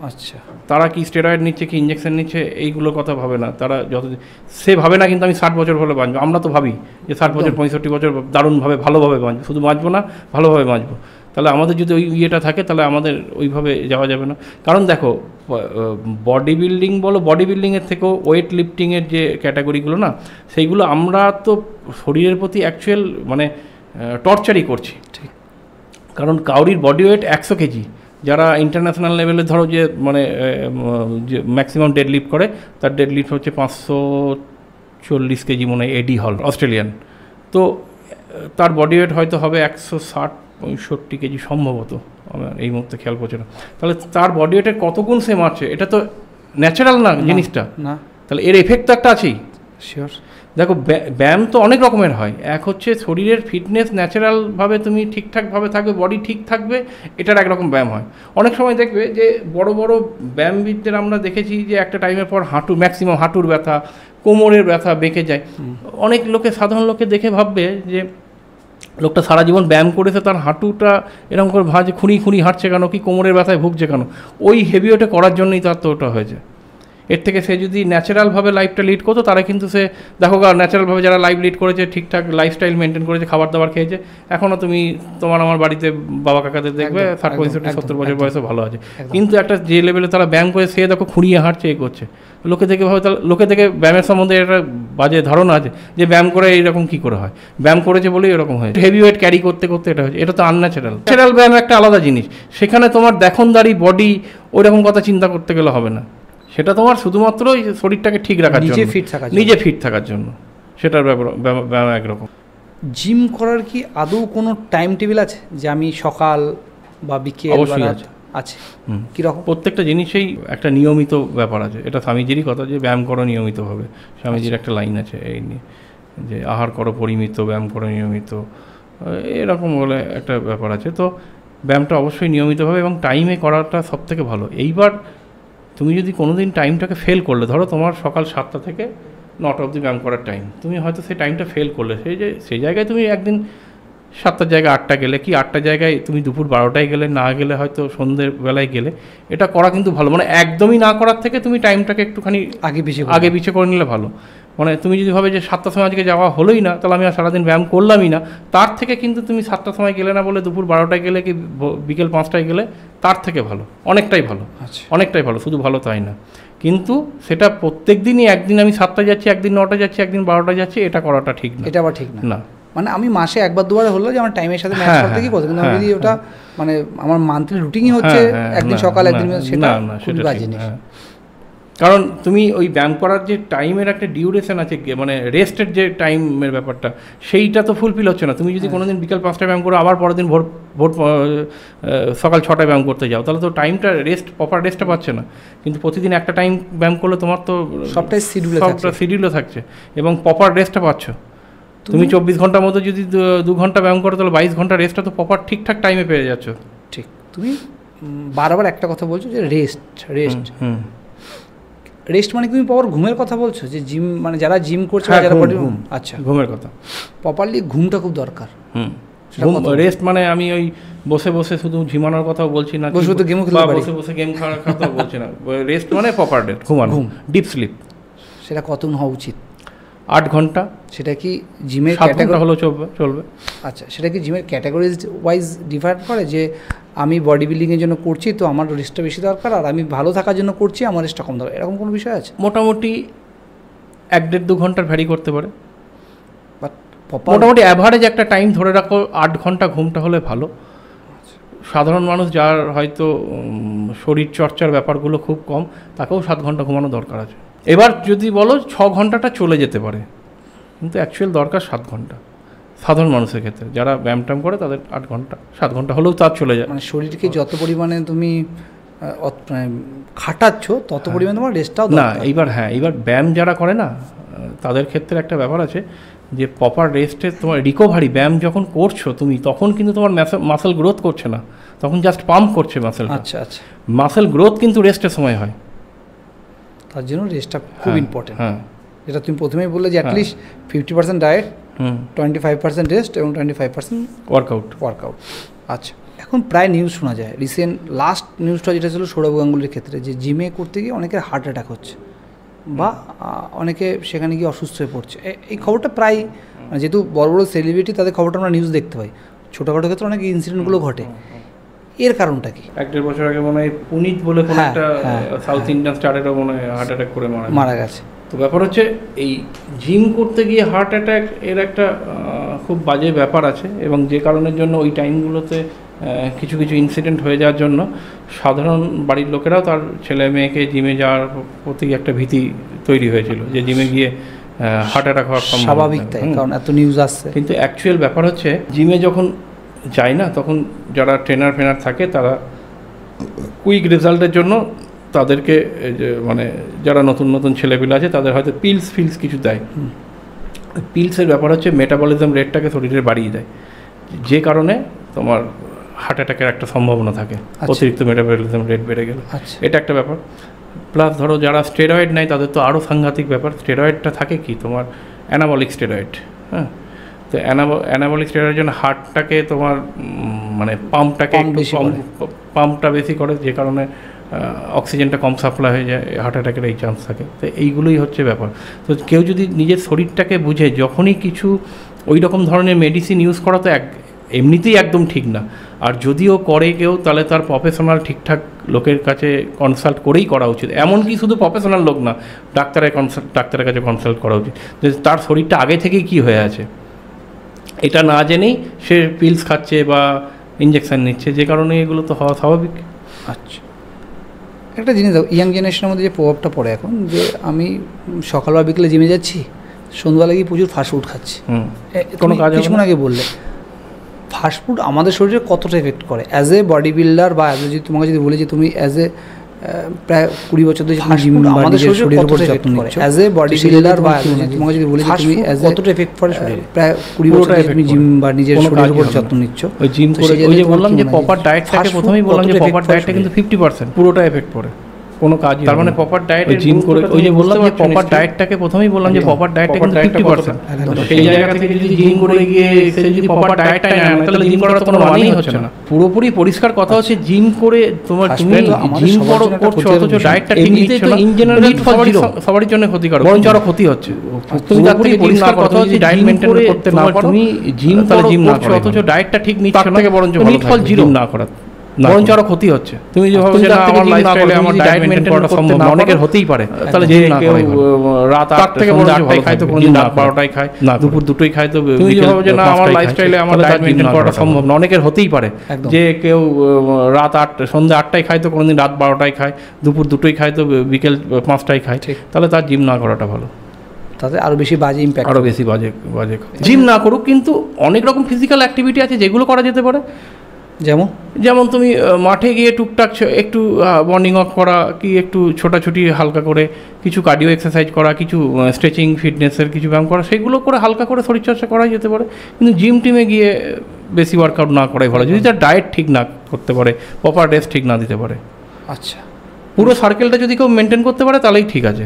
আচ্ছা, তারা কি স্টেরয়েড নিচ্ছে কি ইঞ্জেকশন নিচ্ছে এইগুলোর কথা ভাবে না, তারা যতদিন সে ভাবে না কিন্তু আমি 60 বছর হলে বাঁচবো। আমরা তো ভাবি যে 60 বছর 65 বছর দারুণভাবে ভালোভাবে বাঁচবো, শুধু বাঁচবো না ভালোভাবে বাঁচবো। তাহলে আমাদের যদি ওই ইয়েটা থাকে তাহলে আমাদের ওইভাবে যাওয়া যাবে না। কারণ দেখো বডি বিল্ডিং বলো, বডি বিল্ডিংয়ের থেকেও ওয়েট লিফটিংয়ের যে ক্যাটাগরিগুলো না, সেইগুলো আমরা তো শরীরের প্রতি অ্যাকচুয়াল মানে টর্চারই করছি। ঠিক, কারণ কাউরির বডি ওয়েট 100 কেজি, যারা ইন্টারন্যাশনাল লেভেলে ধরো যে মানে যে ম্যাক্সিমাম ডেড লিফট করে তার ডেড লিফট হচ্ছে 540 কেজি মনে হয়, এডি হল অস্ট্রেলিয়ান। তো তার বডি ওয়েট হয়তো হবে 160-65 কেজি সম্ভবত, আমার এই মুহূর্তে খেয়াল পড়ছে না। তাহলে তার বডি ওয়েটের কত গুণ সে মারছে, এটা তো ন্যাচারাল না জিনিসটা না, তাহলে এর এফেক্ট তো একটা আছেই। শিওর। দেখো ব্যায়াম তো অনেক রকমের হয়, এক হচ্ছে শরীরের ফিটনেস ন্যাচারালভাবে তুমি ঠিকঠাকভাবে থাকবে, বডি ঠিক থাকবে, এটার একরকম ব্যায়াম হয়। অনেক সময় দেখবে যে বড় বড় ব্যায়ামবিদদের আমরা দেখেছি যে একটা টাইমের পর ম্যাক্সিমাম হাঁটুর ব্যথা, কোমরের ব্যথা বেঁকে যায়। অনেক লোকে, সাধারণ লোকে দেখে ভাববে যে লোকটা সারা জীবন ব্যায়াম করেছে, তার হাঁটুটা এরকম করে ভাঁজে খুঁড়ি হাঁটছে কেন, কি কোমরের ব্যথায় ভুগছে কেন, ওই হেভি ওয়েটে করার জন্যই তার তো ওটা হয়েছে। এর থেকে সে যদি ন্যাচারালভাবে লাইফটা লিড করতো, তারা কিন্তু সে দেখো ন্যাচারালভাবে যারা লাইফ লিড করেছে, ঠিকঠাক লাইফস্টাইল মেনটেন করেছে, খাবার দাবার খেয়েছে, এখনও তুমি তোমার আমার বাড়িতে বাবা কাকাদের দেখবে 60-65-70 বছর বয়সে ভালো আছে। কিন্তু একটা যে লেভেলে তারা ব্যায়াম করে সে দেখো খুঁড়িয়ে হাঁটছে, এ করছে, লোকে দেখে ভাবে, তাহলে লোকে দেখে ব্যায়ামের সম্বন্ধে একটা বাজে ধারণা আছে যে ব্যায়াম করে এইরকম কী করে হয়, ব্যায়াম করেছে বলেই এরকম হয়, হেভি ওয়েট ক্যারি করতে করতে এটা হচ্ছে। এটা তো আনন্যাচারাল। ন্যাচারাল ব্যায়াম একটা আলাদা জিনিস, সেখানে তোমার দেখনদারি বডি ওইরকম কথা চিন্তা করতে গেলে হবে না, সেটা তোমার শুধুমাত্র শরীরটাকে ঠিক রাখার জন্য, নিজে ফিট থাকার জন্য, সেটার ব্যায়াম একরকম। জিম করার কি আদৌ কোনো টাইম টেবিল আছে যে আমি সকাল বা বিকেল? অবশ্যই আছে, আছে কীরকম? প্রত্যেকটা জিনিসেই একটা নিয়মিত ব্যাপার আছে। এটা স্বামীজিরই কথা যে ব্যায়াম করো নিয়মিতভাবে, স্বামীজির একটা লাইন আছে এই নিয়ে, যে আহার করো পরিমিত, ব্যায়াম করো নিয়মিত, এরকম বলে একটা ব্যাপার আছে। তো ব্যায়ামটা অবশ্যই নিয়মিতভাবে এবং টাইমে করাটা সবথেকে ভালো। এইবার তুমি যদি কোনো দিন টাইমটাকে ফেল করলে, ধরো তোমার সকাল 7টা থেকে 9টা অবধি ব্যায়াম করার টাইম, তুমি হয়তো সেই টাইমটা ফেল করলে, সেই জায়গায় তুমি একদিন 7টার জায়গায় 8টা গেলে, কি 8টার জায়গায় তুমি দুপুর 12টায় গেলে, না গেলে হয়তো সন্ধ্যের বেলায় গেলে, এটা করা কিন্তু ভালো। মানে একদমই না করার থেকে তুমি টাইমটাকে একটুখানি আগে পিছিয়ে করে নিলে ভালো। মানে তুমি যদি ভাবে যে 7টার সময় আজকে যাওয়া হলোই না, তাহলে আমি আর সারাদিন ব্যায়াম করলামই না, তার থেকে কিন্তু তুমি 7টার সময় গেলে না বলে দুপুর 12টায় গেলে কি বিকেল 5টায় গেলে, তার থেকে ভালো, অনেকটাই ভালো, অনেকটাই ভালো। শুধু ভালো তাই না, কিন্তু সেটা প্রত্যেক দিনই একদিন আমি 7টায় যাচ্ছি, একদিন 9টায় যাচ্ছি, একদিন 12টায় যাচ্ছি, এটা করাটা ঠিক না। এটা আবার ঠিক না। মানে আমি মাসে একবার দুবার হলো যে আমার টাইমের সাথে ম্যাচ করতে কি করতে, কিন্তু আমি যদি ওটা মানে আমার মান্থলি রুটিনই হচ্ছে একদিন সকাল একদিন, সেটা খুবই বাজে জিনিস। কারণ তুমি ওই ব্যায়াম করার যে টাইমের একটা ডিউরেশন আছে, মানে রেস্টের যে টাইমের ব্যাপারটা, সেইটা তো ফুলফিল হচ্ছে না। তুমি যদি কোনোদিন বিকাল 5টায় ব্যায়াম করো, আবার পরের দিন ভোর সকাল 6টায় ব্যায়াম করতে যাও, তাহলে তো টাইমটা প্রপার রেস্টটা পাচ্ছে না। কিন্তু প্রতিদিন একটা টাইম ব্যায়াম করলে তোমার তো সবটা শিডিউলে থাকছে এবং প্রপার রেস্টটা পাচ্ছ। তুমি 24 ঘন্টার মধ্যে যদি 2 ঘন্টা ব্যায়াম করো, তাহলে 22 ঘন্টা রেস্টটা তো প্রপার ঠিকঠাক টাইমে পেয়ে যাচ্ছ। ঠিক। তুমি বারবার একটা কথা বলছো যে রেস্ট মানে তুমি প্রপার ঘুমের কথা বলছো, যে জিম মানে যারা জিম করছে, যারা আচ্ছা ঘুমের কথা, প্রপারলি ঘুমটা খুব দরকার। রেস্ট মানে আমি ওই বসে বসে শুধু ঝিমানোর কথাও বলছি না, বসে বসে গেম খেলার কথাও বলছি না। রেস্ট মানে প্রপার রেস্ট, ঘুমানো, ডিপ স্লিপ। সেটা কতক্ষণ হওয়া উচিত? 8 ঘন্টা। সেটা কি জিমের ক্যাটাগরি হলো চলবে? আচ্ছা, সেটা কি জিমের ক্যাটাগরি ওয়াইজ ডিফার করে, যে আমি বডি বিল্ডিংয়ের জন্য করছি তো আমার রেস্টটা বেশি দরকার, আর আমি ভালো থাকার জন্য করছি আমার রেস্টটা কম দরকার, এরকম কোনো বিষয় আছে? মোটামুটি 1-1.5-2 ঘন্টার ভ্যারি করতে পারে, বাট মোটামুটি অ্যাভারেজ একটা টাইম ধরে রাখো 8 ঘন্টা ঘুমটা হলে ভালো। সাধারণ মানুষ যার হয়তো শরীর চর্চার ব্যাপারগুলো খুব কম, তাকেও 7 ঘন্টা ঘুমানো দরকার আছে। এবার যদি বলো 6 ঘন্টাটা চলে যেতে পারে, কিন্তু অ্যাকচুয়াল দরকার 7 ঘন্টা সাধারণ মানুষের ক্ষেত্রে। যারা ব্যায়াম ট্যাম করে তাদের 8 ঘন্টা 7 ঘন্টা হলেও তার চলে যায়। মানে শরীরকে যত পরিমাণে তুমি খাটাচ্ছ তত পরিমাণে তোমার রেস্টটাও না। এইবার ব্যায়াম যারা করে না, তাদের ক্ষেত্রে একটা ব্যাপার আছে যে প্রপার রেস্টে তোমার রিকভারি, ব্যায়াম যখন করছো তুমি, তখন কিন্তু তোমার মাসেল গ্রোথ করছে না, তখন জাস্ট পাম্প করছে মাসেল। আচ্ছা আচ্ছা। মাসেল গ্রোথ কিন্তু রেস্টের সময় হয়, তার জন্য রেস্টটা খুব ইম্পর্টেন্ট। যেটা তুমি প্রথমেই বললে যে অ্যাটলিস্ট 50% ডায়েট, 25% রেস্ট এবং 25% ওয়ার্কআউট। আচ্ছা, এখন প্রায় নিউজ শোনা যায়, রিসেন্ট লাস্ট নিউজটা যেটা ছিল সৌরভ গাঙ্গুলির ক্ষেত্রে, যে জিমে করতে গিয়ে অনেকের হার্ট অ্যাটাক হচ্ছে বা অনেকে সেখানে গিয়ে অসুস্থ হয়ে পড়ছে। এই খবরটা প্রায়, যেহেতু বড় বড় সেলিব্রিটি, তাদের খবরটা আমরা নিউজ দেখতে পাই, ছোটোখাটো ক্ষেত্রে অনেক ইনসিডেন্টগুলো ঘটে। এর কারণটা কি? 1-1.5 বছর আগে মনে হয় পুনিত বলে কোনো একটা সাউথ ইন্ডিয়ান স্টারেরও মনে হয় হার্ট অ্যাটাক করে মারা গেছে। তো ব্যাপার হচ্ছে এই জিম করতে গিয়ে হার্ট অ্যাটাক এর একটা খুব বাজে ব্যাপার আছে, এবং যে কারণের জন্য ওই টাইমগুলোতে কিছু ইনসিডেন্ট হয়ে যাওয়ার জন্য সাধারণ বাড়ির লোকেরাও তার ছেলে মেয়েকে জিমে যাওয়ার প্রতি একটা ভীতি তৈরি হয়েছিল, যে জিমে গিয়ে হার্ট অ্যাটাক হওয়ার স্বাভাবিক, তাই কারণ এত নিউজ আসছে। কিন্তু অ্যাকচুয়াল ব্যাপার হচ্ছে জিমে যখন যায় না, তখন যারা ট্রেনার থাকে তারা কুইক রেজাল্টের জন্য তাদেরকে মানে যারা নতুন ছেলেপিলে আছে তাদের হয়তো পিলস কিছু দেয়। পিলসের ব্যাপার হচ্ছে মেটাবলিজম রেটটাকে শরীরে বাড়িয়ে দেয়, যে কারণে তোমার হার্ট অ্যাটাকের একটা সম্ভাবনা থাকে, অতিরিক্ত মেটাবলিজম রেট বেড়ে গেলে। এটা একটা ব্যাপার। প্লাস ধরো যারা স্টেরয়েড নেয় তাদের তো আরও সাংঘাতিক ব্যাপার। স্টেরয়েডটা থাকে কি তোমার অ্যানাবলিক স্টেরয়েড, হ্যাঁ। তো অ্যানাবলিক স্টেরয়েডের জন্য হার্টটাকে তোমার মানে পাম্পটা বেশি করে, যে কারণে অক্সিজেনটা কম সাপ্লাই হয়ে যায়, হার্ট অ্যাটাকের এই চান্স থাকে। তো এইগুলোই হচ্ছে ব্যাপার। তো কেউ যদি নিজের শরীরটাকে বুঝে যখনই কিছু ওই রকম ধরনের মেডিসিন ইউজ করা তো এমনিতেই একদম ঠিক না, আর যদিও করে কেউ তাহলে তার প্রফেশনাল ঠিকঠাক লোকের কাছে কনসাল্ট করেই করা উচিত। এমনকি শুধু প্রফেশনাল লোক না, ডাক্তারের কাছে কনসাল্ট করা উচিত, যে তার শরীরটা আগে থেকেই কী হয়ে আছে, এটা না জেনেই সে পিলস খাচ্ছে বা ইঞ্জেকশান নিচ্ছে, যে কারণে এগুলো তো হওয়া স্বাভাবিক। আচ্ছা, একটা জিনিস দেখো, ইয়াং জেনারেশনের মধ্যে যে প্রভাবটা পড়ে এখন, যে আমি সকালবেলা বিকেলে জিমে যাচ্ছি, সন্ধ্যাবেলা গিয়ে প্রচুর ফাস্ট ফুড খাচ্ছি, কোনো কাজ কিছুক্ষণ আগে বললে ফাস্টফুড আমাদের শরীরে কতটা এফেক্ট করে অ্যাজ এ বডি বিল্ডার বা অ্যাজ এ যদি তোমাকে যদি বলি যে তুমি অ্যাজ এ প্রায় 20 বছর ধরে জিম আমাদের শরীরের উপর যত্ন নিচ্ছ অ্যাজ এ বডি বিল্ডার বা তোমাকে যদি বলি যে তুমি অ্যাজ এ কতটা এফেক্ট করে শরীরে প্রায় 20 বছর ধরে তুমি জিম বা নিজের শরীরের উপর যত্ন নিচ্ছ ওই জিম করে ওই যে বললাম যে প্রপার ডায়েটটাকে প্রথমেই বললাম যে প্রপার ডায়েটটা কিন্তু 50% পুরোটা এফেক্ট পড়ে কোনো কাজই তার মানে প্রপার ডায়েট জিম করে ওই যে বললাম যে প্রপার ডায়েটটাকে প্রথমেই বললাম যে প্রপার ডায়েটটা কিন্তু 50% সেই জায়গা থেকে যদি জিম করে গিয়ে সে যদি প্রপার ডায়েটটা না নেয় তাহলে জিম করার কোনো মানেই হচ্ছে না। পুরোপুরি পরিষ্কার কথা হচ্ছে জিম করে তোমার তুমি জিম করছো অথচ ডায়েটটা ঠিক নিচ্ছ না ইন জেনারেল সবার জন্য ক্ষতিকারক বরঞ্চ আরো ক্ষতি হচ্ছে। তুমি তার থেকে পরিষ্কার কথা হচ্ছে ডায়েট মেইনটেইন করতে না পারো তুমি জিম করছো অথচ ডায়েটটা ঠিক নিচ্ছ না বরঞ্চ ভালো থাকবে জিম না করা বরঞ্চ আরো ক্ষতি হচ্ছে। তুমি যে ভাবছো না আমার লাইফস্টাইলে আমার ডায়েট মেইনটেইন করা সম্ভব না অনেকের হতেই পারে তাহলে যে কেউ রাত 8 থেকে 8টায় খায় তো কোনদিন রাত 12টায় খায় দুপুর 2টোই খায় তো তুমি যে ভাবছো না আমার লাইফস্টাইলে আমার ডায়েট মেইনটেইন করা সম্ভব না অনেকের হতেই পারে যে কেউ রাত 8 সন্ধ্যা 8টায় খায় তো কোনদিন রাত 12টায় খায় দুপুর 2টোই খায় তো বিকেল 5টায় খায় তাহলে তার জিম না করাটা ভালো তাতে আরো বেশি বাজে ইমপ্যাক্ট আরো বেশি বাজে জিম না করুক কিন্তু অনেক রকম ফিজিক্যাল অ্যাক্টিভিটি আছে যেগুলো করা যেতে পারে যেমন তুমি মাঠে গিয়ে টুকটাক একটু মর্নিং ওয়াক করা কি একটু ছোটাছুটি হালকা করে কিছু কার্ডিও এক্সারসাইজ করা কিছু স্ট্রেচিং ফিটনেসের কিছু ব্যায়াম করা সেগুলো করে হালকা করে শরীরচর্চা করাই যেতে পারে কিন্তু জিম টিমে গিয়ে বেশি ওয়ার্কআউট না করাই ভালো যদি তার ডায়েট ঠিক না করতে পারে প্রপার রেস্ট ঠিক না দিতে পারে। আচ্ছা পুরো সার্কেলটা যদি কেউ মেনটেন করতে পারে তাহলেই ঠিক আছে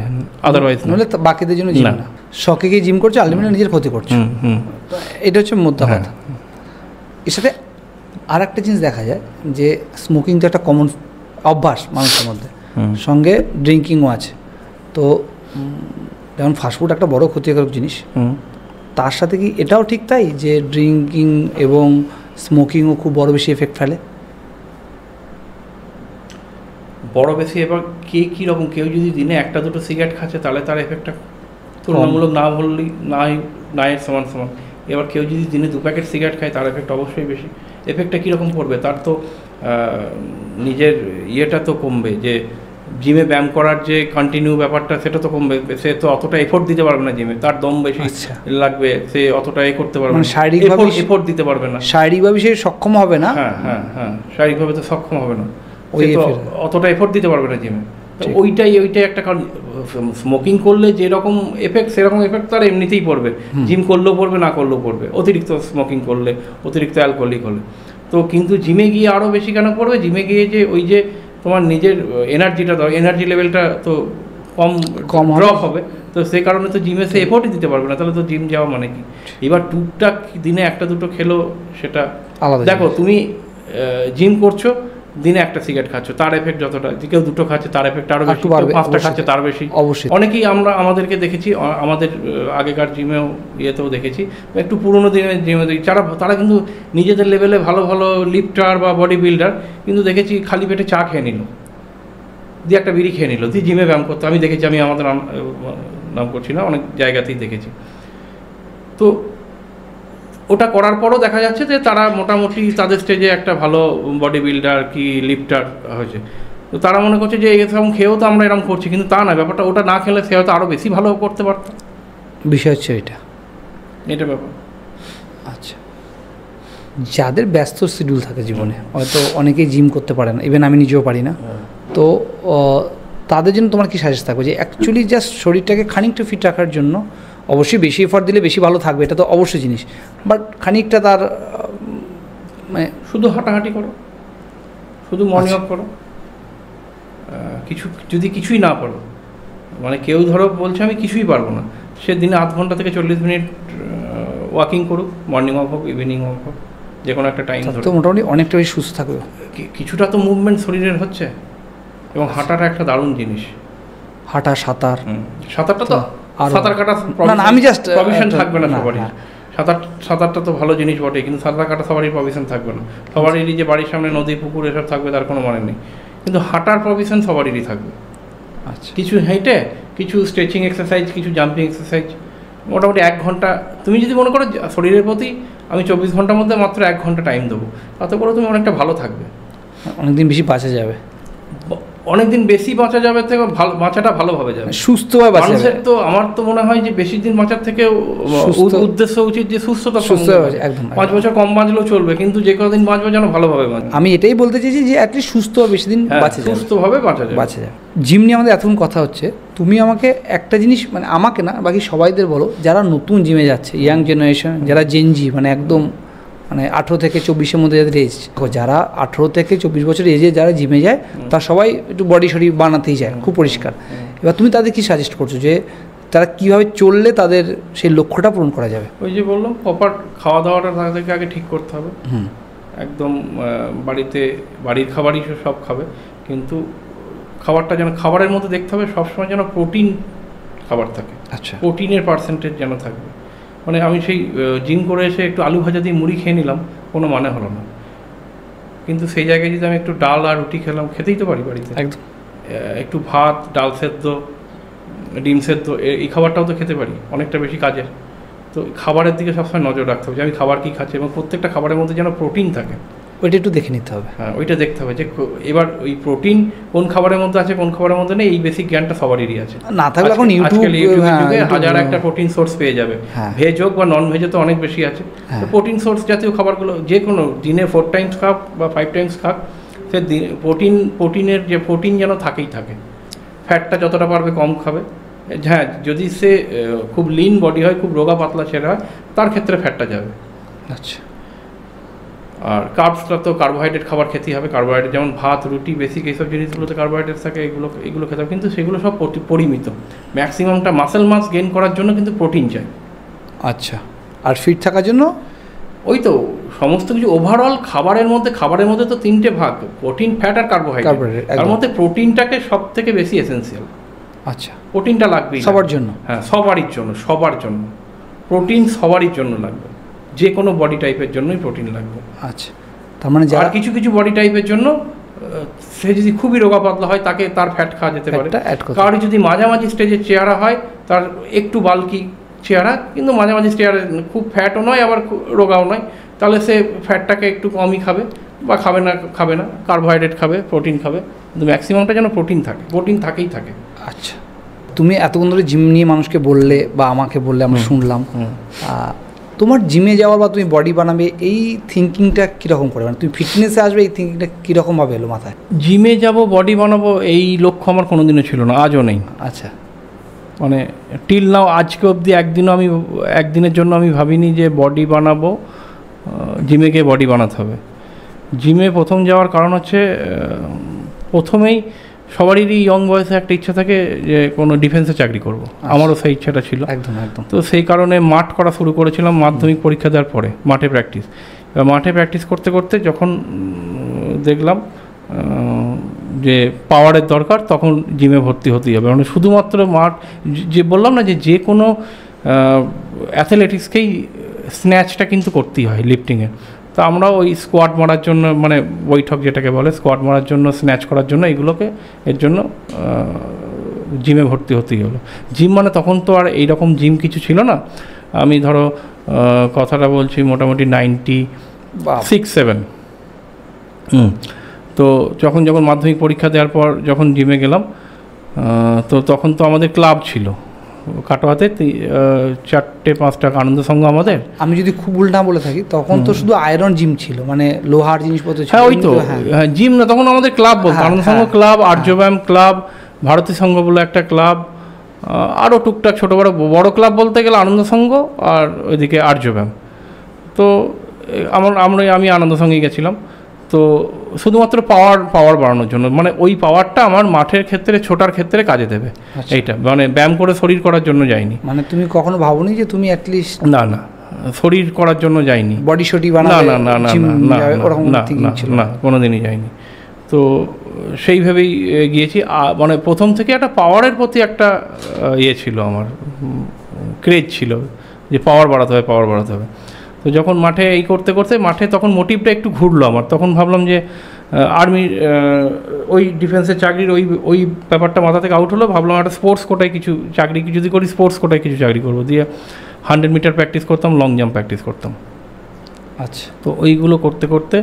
আদারওয়াইজ নাহলে বাকিদের জন্য জিম না শখে গিয়ে জিম করছে আলটিমেটলি নিজের ক্ষতি করছে এটা হচ্ছে মোদ্দা কথা। এর সাথে আর একটা জিনিস দেখা যায় যে স্মোকিং তো একটা কমন অভ্যাস মানুষের মধ্যে সঙ্গে ড্রিঙ্কিংও আছে তো যেমন ফাস্টফুড একটা বড় ক্ষতিকারক জিনিস তার সাথে কি এটাও ঠিক তাই যে ড্রিঙ্কিং এবং স্মোকিংও খুব বড় বেশি এফেক্ট ফেলে বড় বেশি এবার কে কীরকম কেউ যদি দিনে 1-2 সিগারেট খাচ্ছে তাহলে তার এফেক্টটা তুলনামূলক না বললেই নাই সমান এবার কেউ যদি দিনে 2 প্যাকেট সিগারেট খায় তার এফেক্ট অবশ্যই বেশি এফেক্টটা কীরকম পড়বে তার তো নিজের ইয়েটা তো কমবে যে জিমে ব্যায়াম করার যে কন্টিনিউ ব্যাপারটা সেটা তো কমবে সে তো অতটা এফোর্ট দিতে পারবে না জিমে তার দম বেশি লাগবে সে অতটা করতে পারবে না শারীরিকভাবে এফোর্ট দিতে পারবে না শারীরিকভাবে সে সক্ষম হবে না হ্যাঁ শারীরিকভাবে তো সক্ষম হবে না ওই অতটা এফোর্ট দিতে পারবে না জিমে ওইটাই একটা কারণ স্মোকিং করলে যেরকম এফেক্ট সেরকম এফেক্ট তার এমনিতেই পড়বে জিম করলেও পড়বে না করলেও পড়বে অতিরিক্ত স্মোকিং করলে অতিরিক্ত অ্যালকোহলিক হলে তো কিন্তু জিমে গিয়ে আরও বেশি কেন পড়বে জিমে গিয়ে যে ওই যে তোমার নিজের এনার্জিটা এনার্জি লেভেলটা তো কম ড্রপ হবে তো সেই কারণে তো জিমে সে এফোর্টই দিতে পারবে না তাহলে তো জিম যাওয়া মানে কি এবার টুকটাক দিনে 1-2 খেলো সেটা আলাদা দেখো তুমি জিম করছো দিনে 1টা সিগারেট খাচ্ছ তার এফেক্ট যতটা কেউ 2টো খাচ্ছে তার এফেক্ট আরও বেশি 5টা খাচ্ছে তার বেশি অবশ্যই অনেকেই আমাদেরকে দেখেছি আমাদের আগেকার জিমেও ইয়েতেও দেখেছি একটু পুরোনো দিনের জিমে দেখি তারা কিন্তু নিজেদের লেভেলে ভালো ভালো লিফটার বা বডি বিল্ডার কিন্তু দেখেছি খালি পেটে চা খেয়ে নিল দিয়ে একটা বিড়ি খেয়ে নিল দিয়ে জিমে ব্যায়াম করতো আমি দেখেছি আমি আমাদের নাম করছি না অনেক জায়গাতেই দেখেছি তো ওটা করার পরও দেখা যাচ্ছে যে তারা মোটামুটি তাদের স্টেজে একটা ভালো বডি বিল্ডার কি লিফটার হয়েছে তো তারা মনে করছে যে এরকম খেয়েও তো আমরা এরকম করছি কিন্তু তা না ব্যাপারটা ওটা না খেলে সে হয়তো আরও বেশি ভালো করতে পারত বিষয় হচ্ছে এটা ব্যাপার। আচ্ছা যাদের ব্যস্ত শিডিউল থাকে জীবনে হয়তো অনেকেই জিম করতে পারে না ইভেন আমি নিজেও পারি না তো তাদের জন্য তোমার কি সাজেস্ট থাকবে যে অ্যাকচুয়ালি জাস্ট শরীরটাকে খানিকটা ফিট রাখার জন্য অবশ্যই বেশি এফর্ট দিলে বেশি ভালো থাকবে এটা তো অবশ্যই জিনিস বাট খানিকটা তার মানে শুধু হাঁটাহাঁটি করো শুধু মর্নিং ওয়াক করো কিছু যদি কিছুই না পারো মানে কেউ ধরো বলছে আমি কিছুই পারবো না সে দিনে 0.5 ঘন্টা থেকে 40 মিনিট ওয়াকিং করুক মর্নিং ওয়াক হোক ইভিনিং ওয়াক হোক যে কোনো একটা টাইম তো মোটামুটি অনেকটা বেশি সুস্থ থাকবে কিছুটা তো মুভমেন্ট শরীরের হচ্ছে এবং হাঁটাটা একটা দারুণ জিনিস হাঁটা সাঁতারটা তো সাঁতার কাটা আমি জাস্ট প্রভিশন থাকবে না সবারই সাঁতারটা তো ভালো জিনিস বটে কিন্তু সাঁতার কাটা সবারই প্রভিশন থাকবে না সবারই যে বাড়ির সামনে নদী পুকুর এসব থাকবে তার কোনো মানে নেই কিন্তু হাঁটার প্রভিশন সবারই থাকবে। আচ্ছা কিছু হেঁটে কিছু স্ট্রেচিং এক্সারসাইজ কিছু জাম্পিং এক্সারসাইজ মোটামুটি 1 ঘন্টা তুমি যদি মনে করো শরীরের প্রতি আমি 24 ঘন্টার মধ্যে মাত্র 1 ঘন্টা টাইম দেবো তাতে করে তুমি অনেকটা ভালো থাকবে অনেকদিন বেশি বাঁচা যাবে অনেকদিন বেশি বাঁচা যাবে থেকে ভালো, বাঁচাটা ভালোভাবে যাবে, সুস্থভাবে বাঁচা মানুষের যাবে। তো আমার তো মনে হয় যে বেশি দিন বাঁচার থেকে উদ্দেশ্য উচিত যে সুস্থতা, একদম 5 বছর কম বাঁচলেও চলবে, কিন্তু যে কদিন বাঁচবে যেন ভালোভাবে বাঁচবে। আমি এটাই বলতে চাইছি যে অ্যাটলিস্ট সুস্থ বেশি দিন বাঁচা যাবে, সুস্থভাবে বাঁচা যাবে। জিম নিয়ে আমাদের এতক্ষণ কথা হচ্ছে, তুমি আমাকে একটা জিনিস, মানে আমাকে না বাকি সবাইদের বলো, যারা নতুন জিমে যাচ্ছে, ইয়াং জেনারেশন, যারা জেনজি, মানে একদম মানে 18 থেকে 24-এর মধ্যে যাদের এজ, যারা 18 থেকে 24 বছর এজে যারা জিমে যায়, তারা সবাই একটু বডি শডি বানাতেই যায়, খুব পরিষ্কার। এবার তুমি তাদের কি সাজেস্ট করছো যে তারা কীভাবে চললে তাদের সেই লক্ষ্যটা পূরণ করা যাবে? ওই যে বললাম, প্রপার খাওয়া দাওয়াটা তাদেরকে আগে ঠিক করতে হবে। একদম বাড়ির খাবারই সব খাবে, কিন্তু খাবারটা যেন খাবারের মধ্যে দেখতে হবে সবসময় যেন প্রোটিন খাবার থাকে। আচ্ছা, প্রোটিনের পার্সেন্টেজ যেন থাকবে। মানে আমি সেই জিম করে এসে একটু আলু ভাজা দিয়ে মুড়ি খেয়ে নিলাম, কোনো মানে হলো না, কিন্তু সেই জায়গায় যদি আমি একটু ডাল আর রুটি খেলাম, খেতেই তো পারি বাড়িতে, একদম একটু ভাত, ডাল সেদ্ধ, ডিম সেদ্ধ, এই খাবারটাও তো খেতে পারি, অনেকটা বেশি কাজের। তো খাবারের দিকে সবসময় নজর রাখতে হবে যে আমি খাবার কী খাচ্ছি, এবং প্রত্যেকটা খাবারের মধ্যে যেন প্রোটিন থাকে, ওইটা একটু দেখে নিতে হবে। হ্যাঁ, ওইটা দেখতে হবে যে এবার ওই প্রোটিন কোন খাবারের মধ্যে আছে, কোন খাবারের মধ্যে নেই, এই বেসিক জ্ঞানটা সবারই আছে। না থাকলে এখন ইউটিউবের যুগে হাজার একটা প্রোটিন সোর্স পেয়ে যাবে, ভেজ হোক বা নন ভেজে তো অনেক বেশি আছে। তো প্রোটিন সোর্স জাতীয় খাবারগুলো যে কোনো দিনে 4 টাইমস খাক বা 5 টাইমস খাক, সে প্রোটিনের যে প্রোটিন যেন থাকেই থাকে। ফ্যাটটা যতটা পারবে কম খাবে। হ্যাঁ, যদি সে খুব লিন বডি হয়, খুব রোগা পাতলা ছেড়ে হয়, তার ক্ষেত্রে ফ্যাটটা যাবে। আচ্ছা, আর কার্বসটা তো কার্বোহাইড্রেট খাবার খেতেই হবে। কার্বোহাইড্রেট যেমন ভাত, রুটি, বেসিক এইসব জিনিসগুলোতে কার্বোহাইড্রেট থাকে, এগুলো খেতে হবে, কিন্তু সেগুলো সব পরিমিত। ম্যাক্সিমামটা মাসেল মাস গেইন করার জন্য কিন্তু প্রোটিন চাই। আচ্ছা, আর ফিট থাকার জন্য ওই তো সমস্ত কিছু ওভারঅল খাবারের মধ্যে তো 3টে ভাগ, প্রোটিন, ফ্যাট আর কার্বোহাইড্রেট। তার মধ্যে প্রোটিনটাকে সব থেকে বেশি এসেন্সিয়াল। আচ্ছা, প্রোটিনটা লাগবেই সবার জন্য। হ্যাঁ, সবার জন্য প্রোটিন সবারই জন্য লাগবে, যে কোনো বডি টাইপের জন্যই প্রোটিন লাগবে। আচ্ছা, তার মানে যারা কিছু বডি টাইপের জন্য, সে যদি খুবই রোগা পাতলা হয়, তাকে তার ফ্যাট খাওয়া যেতে পারে। কারো যদি মাঝামাঝি স্টেজের চেহারা হয়, তার একটু বাল্কি চেহারা, কিন্তু মাঝামাঝি চেহারা, খুব ফ্যাটও নয় আবার রোগাও নয়, তাহলে সে ফ্যাটটাকে একটু কমই খাবে, বা খাবে না, কার্বোহাইড্রেট খাবে, প্রোটিন খাবে, কিন্তু ম্যাক্সিমামটা যেন প্রোটিন থাকেই থাকে। আচ্ছা, তুমি এতক্ষণ ধরে জিম নিয়ে মানুষকে বললে বা আমাকে বললে, আমরা শুনলাম, তোমার জিমে যাওয়ার বা তুমি বডি বানাবে এই থিঙ্কিংটা কীরকম করে, মানে তুমি ফিটনেসে আসবে এই থিঙ্কিংটা কীরকমভাবে এলো মাথায়? জিমে যাব, বডি বানাবো, এই লক্ষ্য আমার কোনোদিনও ছিল না, আজও নেই। আচ্ছা, মানে টিল নাও, আজকে অবধি একদিনের জন্য আমি ভাবিনি যে বডি বানাবো, জিমে গিয়ে বডি বানাতে হবে। জিমে প্রথম যাওয়ার কারণ হচ্ছে, প্রথমেই সবারই ইয়ং বয়সে একটা ইচ্ছা থাকে যে কোনো ডিফেন্সে চাকরি করব। আমারও সেই ইচ্ছাটা ছিল। একদম একদম। তো সেই কারণে মাঠ করা শুরু করেছিলাম মাধ্যমিক পরীক্ষা দেওয়ার পরে, মাঠে প্র্যাকটিস করতে করতে যখন দেখলাম যে পাওয়ারের দরকার, তখন জিমে ভর্তি হতেই হবে। মানে শুধুমাত্র মাঠ, যে বললাম না যে কোনো অ্যাথলেটিক্সকেই স্ন্যাচটা কিন্তু করতেই হয় লিফটিংয়ে। তো আমরা ওই স্কোয়াড মারার জন্য, মানে বৈঠক যেটাকে বলে, স্কোয়াড মারার জন্য, স্ন্যাচ করার জন্য, এর জন্য জিমে ভর্তি হতেই হলো। জিম মানে তখন তো আর এইরকম জিম কিছু ছিল না। আমি ধরো কথাটা বলছি মোটামুটি 96-7। তো যখন মাধ্যমিক পরীক্ষা দেওয়ার পর যখন জিমে গেলাম, তো তখন তো আমাদের ক্লাব ছিল কাটোয়াতে, 4-5টা আনন্দ সংঘ আমাদের। আমি যদি খুব উল্টা বলে থাকি, তখন তো শুধু আয়রন জিম ছিল, মানে লোহার জিনিসপত্র ছিল। হ্যাঁ, ওই তো জিম না, তখন আমাদের ক্লাব বলতো, আনন্দ সংঘ ক্লাব, আর্যব্যায়াম ক্লাব, ভারতী সংঘ বলে একটা ক্লাব, আরও টুকটাক ছোটো বড় ক্লাব বলতে গেলে আনন্দ সংঘ আর ওইদিকে আর্যব্যায়াম। তো আমি আনন্দ সংঘে গেছিলাম। তো শুধুমাত্র পাওয়ার বাড়ানোর জন্য, মানে ওই পাওয়ারটা আমার মাঠের ক্ষেত্রে, ছোটার ক্ষেত্রে কাজে দেবে, এইটা। মানে ব্যায়াম করে শরীর করার জন্য যাইনি। মানে তুমি কখনো ভাবোনি যে তুমি অ্যাটলিস্ট? না, শরীর করার জন্য যাইনি, বডি শডি বানাবে, না, কোনোদিনই যাইনি। তো সেইভাবেই গিয়েছি। মানে প্রথম থেকে একটা পাওয়ারের প্রতি একটা ছিল, আমার ক্রেজ ছিল যে পাওয়ার বাড়াতে হবে। তো যখন মাঠে করতে মাঠে তখন মোটিভটা একটু ঘুরলো আমার। তখন ভাবলাম যে আর্মি, ওই ডিফেন্সের চাকরির ওই ব্যাপারটা মাথা থেকে আউট হলো। ভাবলাম একটা স্পোর্টস কোটায় কিছু চাকরি যদি করি, স্পোর্টস কোটায় কিছু চাকরি করবো। দিয়ে 100 মিটার প্র্যাকটিস করতাম, লং জাম্প প্র্যাকটিস করতাম। আচ্ছা। তো ওইগুলো করতে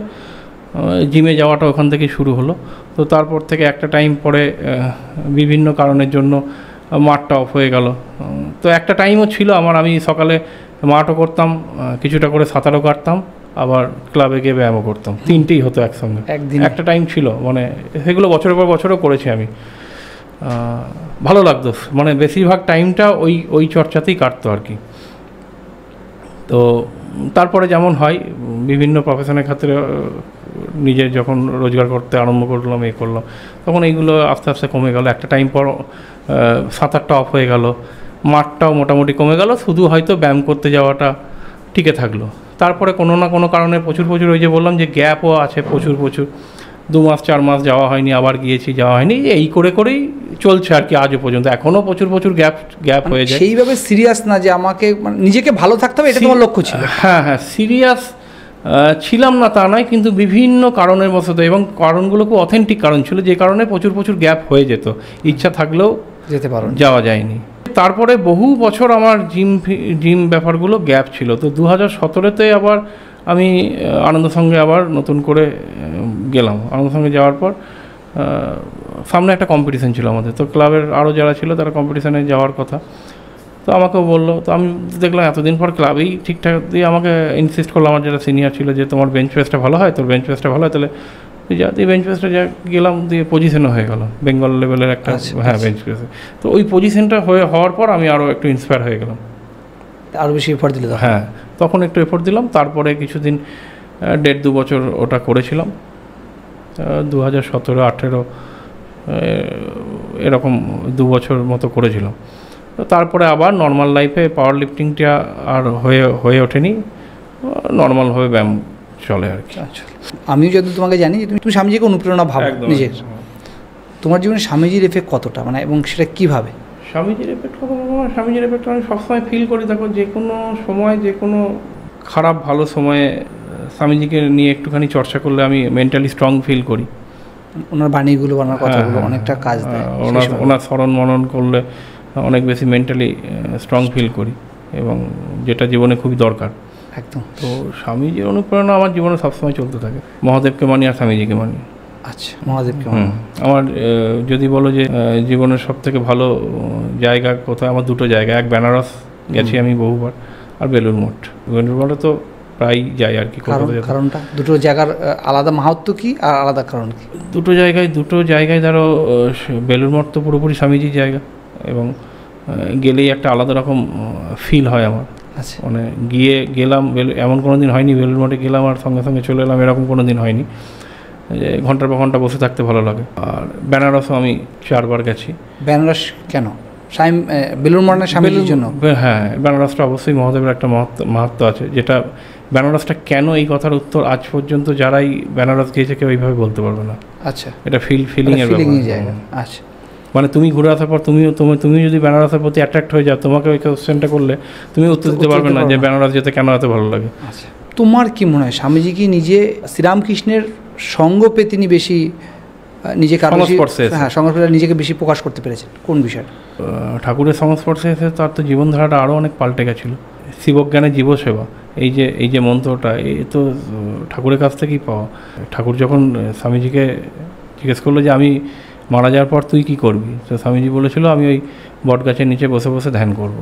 জিমে যাওয়াটা ওখান থেকে শুরু হলো। তো তারপর থেকে একটা টাইম পরে বিভিন্ন কারণের জন্য মাঠটা অফ হয়ে গেল। তো একটা টাইমও ছিল আমার, আমি সকালে মাঠও করতাম, কিছুটা করে সাঁতারও কাটতাম, আবার ক্লাবে গিয়ে ব্যায়ামও করতাম, তিনটেই হতো একসঙ্গে একদিন। একটা টাইম ছিল, মানে সেগুলো বছরের পর বছরও করেছি আমি। ভালো লাগতো, মানে বেশিরভাগ টাইমটা ওই চর্চাতেই কাটতো আর কি। তো তারপরে যেমন হয় বিভিন্ন প্রফেশনের ক্ষেত্রে নিজের যখন রোজগার করতে আরম্ভ করলাম, করলাম, তখন এইগুলো আস্তে আস্তে কমে গেল। একটা টাইম পর সাঁতারটা অফ হয়ে গেল, মাঠটাও মোটামুটি কমে গেল, শুধু হয়তো ব্যায়াম করতে যাওয়াটা টিকে থাকলো। তারপরে কোনো না কোনো কারণে প্রচুর ওই যে বললাম যে গ্যাপও আছে প্রচুর 2 মাস 4 মাস যাওয়া হয়নি, আবার গিয়েছি, যাওয়া হয়নি, এই করেই চলছে আর কি আজও পর্যন্ত। এখনও প্রচুর গ্যাপ হয়ে যায়। সেইভাবে সিরিয়াস না যে আমাকে নিজেকে ভালো থাকতে হবে, এটা তোমার লক্ষ্য ছিল? হ্যাঁ, সিরিয়াস ছিলাম না তা নয়, কিন্তু বিভিন্ন কারণের বশত, এবং কারণগুলো খুব অথেন্টিক কারণ ছিল, যে কারণে প্রচুর গ্যাপ হয়ে যেত, ইচ্ছা থাকলেও যেতে পারো, যাওয়া যায়নি। তারপরে বহু বছর আমার জিম ব্যাপারগুলো গ্যাপ ছিল। তো 2017-তে আবার আমি আনন্দ সঙ্গে আবার নতুন করে গেলাম। আনন্দ সঙ্গে যাওয়ার পর সামনে একটা কম্পিটিশান ছিল আমাদের, তো ক্লাবের আরও যারা ছিল তারা কম্পিটিশানে যাওয়ার কথা, তো আমাকেও বললো। তো আমি দেখলাম এতদিন পর ক্লাবেই ঠিকঠাক দিয়ে আমাকে ইনসিস্ট করলো, আমার যারা সিনিয়র ছিল, যে তোমার বেঞ্চ প্রেসটা ভালো হয়, তোর বেঞ্চ প্রেসটা ভালো হয়, তাহলে তুই যা, দিয়ে বেঞ্চ প্রেসটা যা গেলাম, দিয়ে পজিশনও হয়ে গেল বেঙ্গল লেভেলের একটা। হ্যাঁ, বেঞ্চ প্রেসে। তো ওই পজিশনটা হওয়ার পর আমি আরও একটু ইন্সপায়ার হয়ে গেলাম, আরও বেশি এফোর্ট দিলে? হ্যাঁ, তখন একটু এফোর্ট দিলাম। তারপরে কিছুদিন 1.5-2 বছর ওটা করেছিলাম, 2017-18 এরকম 2 বছর মতো করেছিলাম। তো তারপরে আবার নর্মাল লাইফে পাওয়ার লিফটিংটা আর হয়ে ওঠেনি, নর্মালভাবে ব্যায়াম চলে আর কি। আচ্ছা, আমিও যদি তোমাকে জানি যে তুমি স্বামীজিকে অনুপ্রেরণা ভাবো নিজের, তোমার জীবনে স্বামীজির এফেক্ট কতটা, মানে এবং সেটা কীভাবে? স্বামীজির এফেক্ট আমি সবসময় ফিল করি। দেখো, যে কোনো সময়, যে কোনো খারাপ ভালো সময়ে স্বামীজিকে নিয়ে একটুখানি চর্চা করলে আমি মেন্টালি স্ট্রং ফিল করি। ওনার বাণীগুলো, ওনার কথাগুলো অনেকটা কাজ দেয়। ওনার স্মরণ মনন করলে অনেক বেশি মেন্টালি স্ট্রং ফিল করি, এবং যেটা জীবনে খুবই দরকার। একদম। তো স্বামীজির অনুপ্রেরণা আমার জীবনে সবসময় চলতে থাকে। মহাদেবকে মানি আর স্বামীজিকে মানি। আচ্ছা, মহাদেবকে আমার যদি বলো যে জীবনের সব থেকে ভালো জায়গা কোথায়, আমার 2টো জায়গা, এক বেনারস গেছি আমি বহুবার, আর বেলুড় মঠ। বেলুড় মঠে তো প্রায় যাই আর কি। কারণটা, দুটো জায়গার আলাদা মাহাত্ম্য কি আর আলাদা কারণ কি? দুটো জায়গায় ধরো, বেলুড় মঠ তো পুরোপুরি স্বামীজির জায়গা, এবং গেলেই একটা আলাদা রকম ফিল হয় আমার। আচ্ছা, মানে গেলাম, এমন কোনো দিন হয়নি বেলুড় মঠে গেলাম আর সঙ্গে চলে এলাম, এরকম কোনো দিন হয়নি। যে ঘন্টার পর ঘন্টা বসে থাকতে ভালো লাগে। আর বেনারসও আমি 4 বার গেছি। বেনারস কেন? বেলুড় মঠের স্বামীজির জন্য? হ্যাঁ, বেনারসটা অবশ্যই মহাদেবের একটা মাহাত্ম্য আছে, যেটা বেনারসটা কেন, এই কথার উত্তর আজ পর্যন্ত যারাই বেনারস গিয়েছে কেউ এইভাবে বলতে পারবে না। আচ্ছা, এটা ফিলিংয়ের জায়গা। আচ্ছা, মানে তুমি ঘুরে আসার পর তুমি যদি বেনারসের প্রতি অ্যাট্রাক্ট হয়ে যাও, তোমাকে ওই কোশ্চেনটা করলে তুমি উত্তর দিতে পারবে না যে বেনারস যেতে কেন এত ভালো লাগে। আচ্ছা, তোমার কি মনে হয় স্বামীজি কি নিজে শ্রীরামকৃষ্ণের সঙ্গ পেয়ে তিনি বেশি নিজেকে সংস্পর্শে নিজেকে বেশি প্রকাশ করতে পেরেছেন? কোন বিষয়টা? ঠাকুরের সংস্পর্শে এসে তার তো জীবনধারাটা আরও অনেক পাল্টে গেছিলো। শিবজ্ঞানে জীবসেবা, এই যে মন্ত্রটা, এই তো ঠাকুরের কাছ থেকেই পাওয়া। ঠাকুর যখন স্বামীজিকে জিজ্ঞেস করলো যে আমি মারা যাওয়ার পর তুই কী করবি, তো স্বামীজি বলেছিল আমি ওই বটগাছের নিচে বসে ধ্যান করব।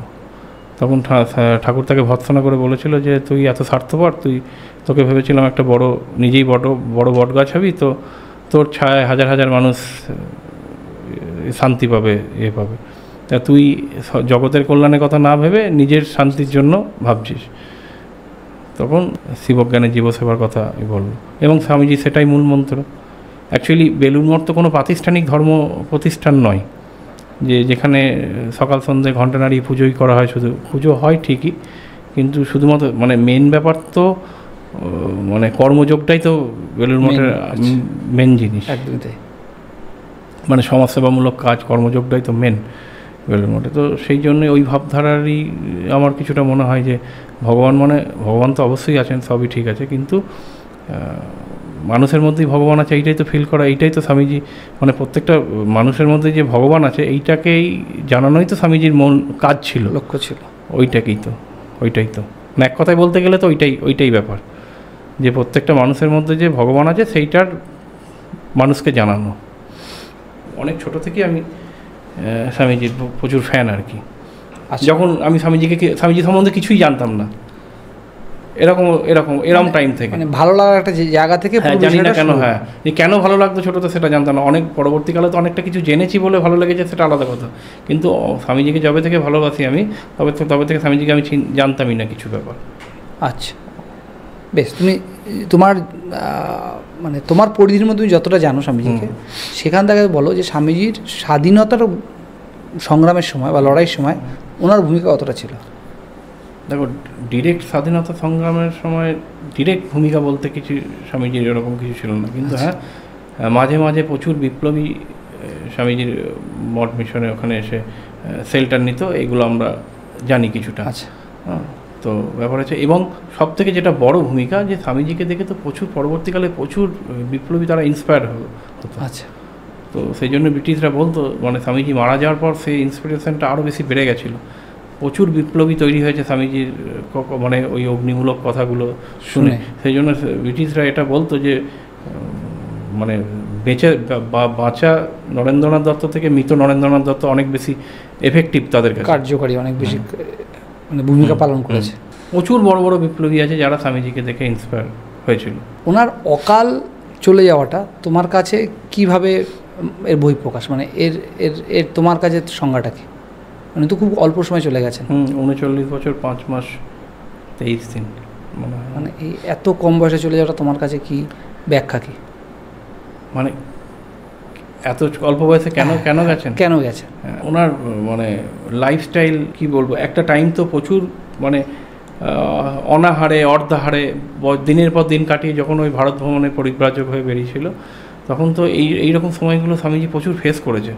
তখন ঠাকুর তাকে ভৎসনা করে বলেছিল যে তুই এত স্বার্থপর, তোকে ভেবেছিলাম একটা নিজেই বড় বটগাছ হবি, তো তোর ছায় হাজার মানুষ শান্তি পাবে, পাবে, তা তুই জগতের কল্যাণের কথা না ভেবে নিজের শান্তির জন্য ভাবছিস। তখন শিবজ্ঞানের জীবসেবার কথা বলল, এবং স্বামীজি সেটাই মূল মন্ত্র। অ্যাকচুয়ালি বেলুড় মঠ তো কোনো প্রাতিষ্ঠানিক ধর্ম প্রতিষ্ঠান নয় যেখানে সকাল সন্ধ্যে ঘণ্টা নাড়িয়ে পুজোই করা হয়। শুধু পুজো হয় ঠিকই, কিন্তু শুধুমাত্র মানে মেন ব্যাপার তো মানে কর্মযোগটাই তো বেলুড় মঠের মেন জিনিস। একদমই তাই, মানে সমাজসেবামূলক কাজ, কর্মযোগটাই তো মেন বেলুড় মঠে। তো সেই জন্যে ওই ভাবধারারই আমার কিছুটা মনে হয় যে ভগবান তো অবশ্যই আছেন, সবই ঠিক আছে, কিন্তু মানুষের মধ্যেই ভগবান আছে এইটাই তো ফিল করা, এইটাই তো স্বামীজি, মানে প্রত্যেকটা মানুষের মধ্যে যে ভগবান আছে এইটাকেই জানানোই তো স্বামীজির কাজ ছিল, লক্ষ্য ছিল। ওইটাই তো, এক কথায় বলতে গেলে তো ওইটাই ব্যাপার। যে প্রত্যেকটা মানুষের মধ্যে যে ভগবান আছে সেইটার মানুষকে জানানো। অনেক ছোট থেকে আমি স্বামীজির প্রচুর ফ্যান আর কি। যখন আমি স্বামীজি সম্বন্ধে কিছুই জানতাম না, এরকম টাইম থেকে মানে ভালো লাগার একটা জায়গা থেকে, হ্যাঁ জানি না কেন, হ্যাঁ কেন ভালো লাগতো ছোটোতে সেটা জানতাম না। অনেক পরবর্তীকালে তো অনেকটা কিছু জেনেছি বলে ভালো লেগেছে, সেটা আলাদা কথা। কিন্তু স্বামীজিকে যবে থেকে ভালোবাসি আমি, তবে থেকে স্বামীজিকে আমি জানতামই না কিছু ব্যাপার। আচ্ছা, বেশ। তুমি তোমার মানে তোমার পরিধির মধ্যে তুমি যতটা জানো স্বামীজিকে, সেখান থেকে বলো যে স্বামীজির স্বাধীনতার সংগ্রামের সময় বা লড়াইয়ের সময় ওনার ভূমিকা কতটা ছিল? দেখো, ডিরেক্ট স্বাধীনতা সংগ্রামের সময় ডিরেক্ট ভূমিকা বলতে কিছু স্বামীজির এরকম কিছু ছিল না, কিন্তু হ্যাঁ মাঝে মাঝে প্রচুর বিপ্লবী স্বামীজির মঠ মিশনে ওখানে এসে শেল্টার নিত, এগুলো আমরা জানি কিছুটা। আচ্ছা, তো ব্যাপার আছে। এবং সব থেকে যেটা বড় ভূমিকা, যে স্বামীজিকে দেখে তো প্রচুর পরবর্তীকালে প্রচুর বিপ্লবী তারা ইন্সপায়ার হতো। আচ্ছা। তো সেই জন্য ব্রিটিশরা বলতো, মানে স্বামীজি মারা যাওয়ার পর সেই ইন্সপিরেশনটা আরও বেশি বেড়ে গেছিলো। প্রচুর বিপ্লবী তৈরি হয়েছে স্বামীজির মানে ওই অগ্নিমূলক কথাগুলো শুনে। সেই জন্য ব্রিটিশরা এটা বলতো যে মানে বাঁচা নরেন্দ্রনাথ দত্ত থেকে মৃত নরেন্দ্রনাথ দত্ত অনেক বেশি এফেক্টিভ, তাদের কাছে কার্যকারী, অনেক বেশি মানে ভূমিকা পালন করেছে। প্রচুর বড় বড় বিপ্লবী আছে যারা স্বামীজিকে দেখে ইন্সপায়ার হয়েছিল। ওনার অকাল চলে যাওয়াটা তোমার কাছে কিভাবে এর বহিঃপ্রকাশ, মানে এর এর এর তোমার কাছে সংজ্ঞাটা কি? মানে তো খুব অল্প সময় চলে গেছেন। 39 বছর 5 মাস 23 দিন মনে হয়। মানে এই এত কম বয়সে চলে যাওয়াটা তোমার কাছে কি ব্যাখ্যা কি? মানে এত অল্প বয়সে কেন গেছেন? ওনার মানে লাইফস্টাইল কি বলবো, একটা টাইম তো প্রচুর মানে অনাহারে অর্ধাহারে দিনের পর দিন কাটিয়ে যখন ওই ভারত ভ্রমণে পরিব্রাজক হয়ে বেরিয়েছিল, তখন তো এইরকম সময়গুলো স্বামীজি প্রচুর ফেস করেছে।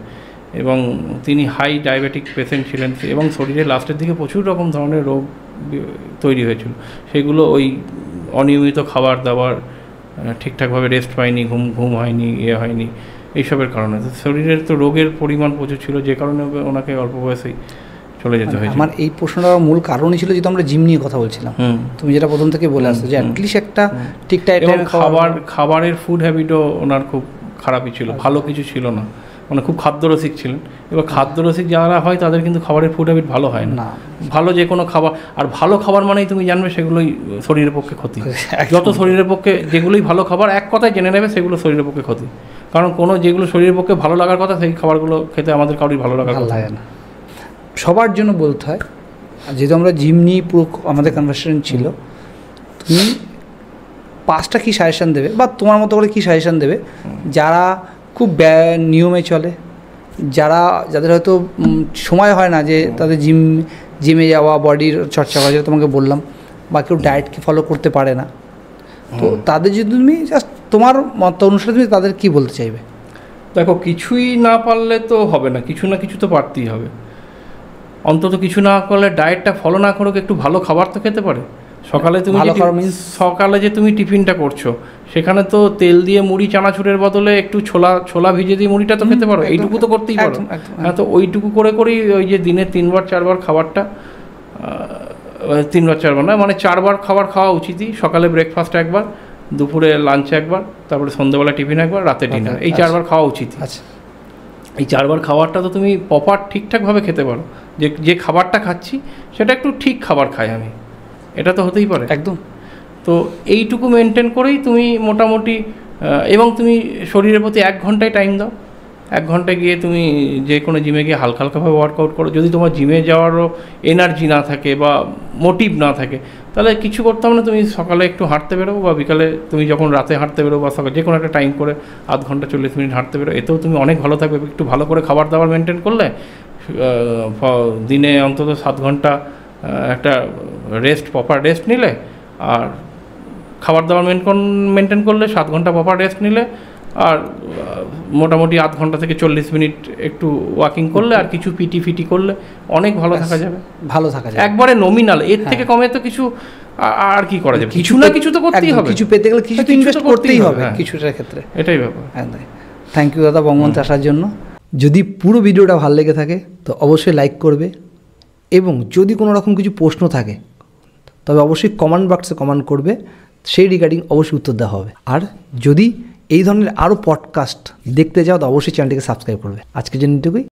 এবং তিনি হাই ডায়াবেটিক পেশেন্ট ছিলেন, এবং শরীরে লাস্টের দিকে প্রচুর রকম ধরনের রোগ তৈরি হয়েছিল। সেগুলো ওই অনিয়মিত খাবার দাবার, ঠিকঠাকভাবে রেস্ট পায়নি, ঘুম হয়নি, হয়নি, এইসবের কারণে শরীরের তো রোগের পরিমাণ প্রচুর ছিল, যে কারণে ওনাকে অল্প বয়সেই চলে যেতে হয়েছে। আমার এই প্রশ্নটার মূল কারণই ছিল, যেহেতু আমরা জিম নিয়ে কথা বলছিলাম, তুমি যেটা প্রথম থেকে বলে আসছো যে অ্যাটলিস্ট একটা ঠিক টাইম খাবারের ফুড হ্যাবিটও ওনার খুব খারাপই ছিল, ভালো কিছু ছিল না। মানে খুব খাদ্যরসিক ছিলেন। এবার খাদ্যরসিক যারা হয় তাদের কিন্তু খাবারের ফুড হ্যাবিট ভালো হয় না। ভালো যে কোনো খাবার, আর ভালো খাবার মানেই তুমি জানবে সেগুলোই শরীরের পক্ষে ক্ষতি। যত শরীরের পক্ষে যেগুলোই ভালো খাবার, এক কথায় জেনে নেবে সেগুলো শরীরের পক্ষে ক্ষতি। কারণ কোনো যেগুলো শরীরের পক্ষে ভালো লাগার কথা, সেই খাবারগুলো খেতে আমাদের কারোরই ভালো লাগার কথা লাগে না। সবার জন্য বলতে হয়, যেহেতু আমরা জিম নিয়ে পুরো আমাদের কনভারসেশন ছিল, তুমি 5টা কী সাজেশান দেবে, বা তোমার মতো করে কী সাজেশান দেবে যারা খুব নিয়মে চলে, যাদের হয়তো সময় হয় না যে তাদের জিমে যাওয়া, বডির চর্চা করা, যেটা তোমাকে বললাম, বা কেউ ডায়েটকে ফলো করতে পারে না, তো তাদের যদি তুমি জাস্ট তোমার মত অনুসারে তুমি তাদের কী বলতে চাইবে? দেখো, কিছুই না পারলে তো হবে না, কিছু না কিছু তো পারতেই হবে। অন্তত কিছু না করলে, ডায়েটটা ফলো না করো, একটু ভালো খাবার তো খেতে পারে। সকালে যে তুমি টিফিনটা করছো, সেখানে তো তেল দিয়ে মুড়ি চানাচুরের বদলে একটু ছোলা ভিজে দিয়ে মুড়িটা তো খেতে পারো, এইটুকু তো করতেই পারো। হ্যাঁ, তো ওইটুকু করেই ওই যে দিনে 3বার 4বার খাবারটা, 3বার 4বার না, মানে 4বার খাবার খাওয়া উচিতই। সকালে ব্রেকফাস্ট একবার, দুপুরে লাঞ্চ একবার, তারপরে সন্ধ্যাবেলা টিফিন একবার, রাতে ডিনার, এই 4বার খাওয়া উচিত। আচ্ছা, এই 4বার খাবারটা তো তুমি প্রপার ঠিকঠাকভাবে খেতে পারো। যে খাবারটা খাচ্ছি সেটা একটু ঠিক খাবার খাই আমি, এটা তো হতেই পারে একদম। তো এইটুকু মেনটেন করেই তুমি মোটামুটি, এবং তুমি শরীরের প্রতি 1 ঘন্টায় টাইম দাও। 1 ঘন্টায় গিয়ে তুমি যে কোনো জিমে গিয়ে হালকা হালকাভাবে ওয়ার্কআউট করো। যদি তোমার জিমে যাওয়ারও এনার্জি না থাকে বা মোটিভ না থাকে, তাহলে কিছু করতে হবে না, তুমি সকালে একটু হাঁটতে বেরোবো, বা বিকালে তুমি যখন রাতে হাঁটতে বেরোবো, বা সকালে যে কোনো একটা টাইম করে আধ ঘন্টা 40 মিনিট হাঁটতে বেরো, এতেও তুমি অনেক ভালো থাকবে। একটু ভালো করে খাবার দাবার মেনটেন করলে, দিনে অন্তত 7 ঘন্টা একটা প্রপার রেস্ট নিলে, আর খাবার দাবার মেনটেন করলে 7 ঘন্টা প্রপার রেস্ট নিলে, আর মোটামুটি আধ ঘন্টা থেকে 40 মিনিট একটু ওয়াকিং করলে, আর কিছু পিটি করলে অনেক ভালো থাকা যাবে। একবারে নমিনাল, এর থেকে কমে তো কিছু আর কি করা যাবে? কিছু না কিছু তো করতেই হবে, কিছু পেতে গেলে কিছু তো ইনভেস্ট করতেই হবে কিছুটার ক্ষেত্রে। এটাই ব্যাপার। থ্যাংক ইউ দাদা বঙ্গবন্ধু আসার জন্য। যদি পুরো ভিডিওটা ভালো লেগে থাকে তো অবশ্যই লাইক করবে, এবং যদি কোনো রকম কিছু প্রশ্ন থাকে তবে অবশ্যই কমেন্ট বক্সে কমেন্ট করবে, সেই রিগার্ডিং অবশ্যই উত্তর দেওয়া হবে। আর যদি এই ধরনের আরও পডকাস্ট দেখতে চাও তো অবশ্যই চ্যানেলটিকে সাবস্ক্রাইব করবে। আজকের জন্য এটুকুই।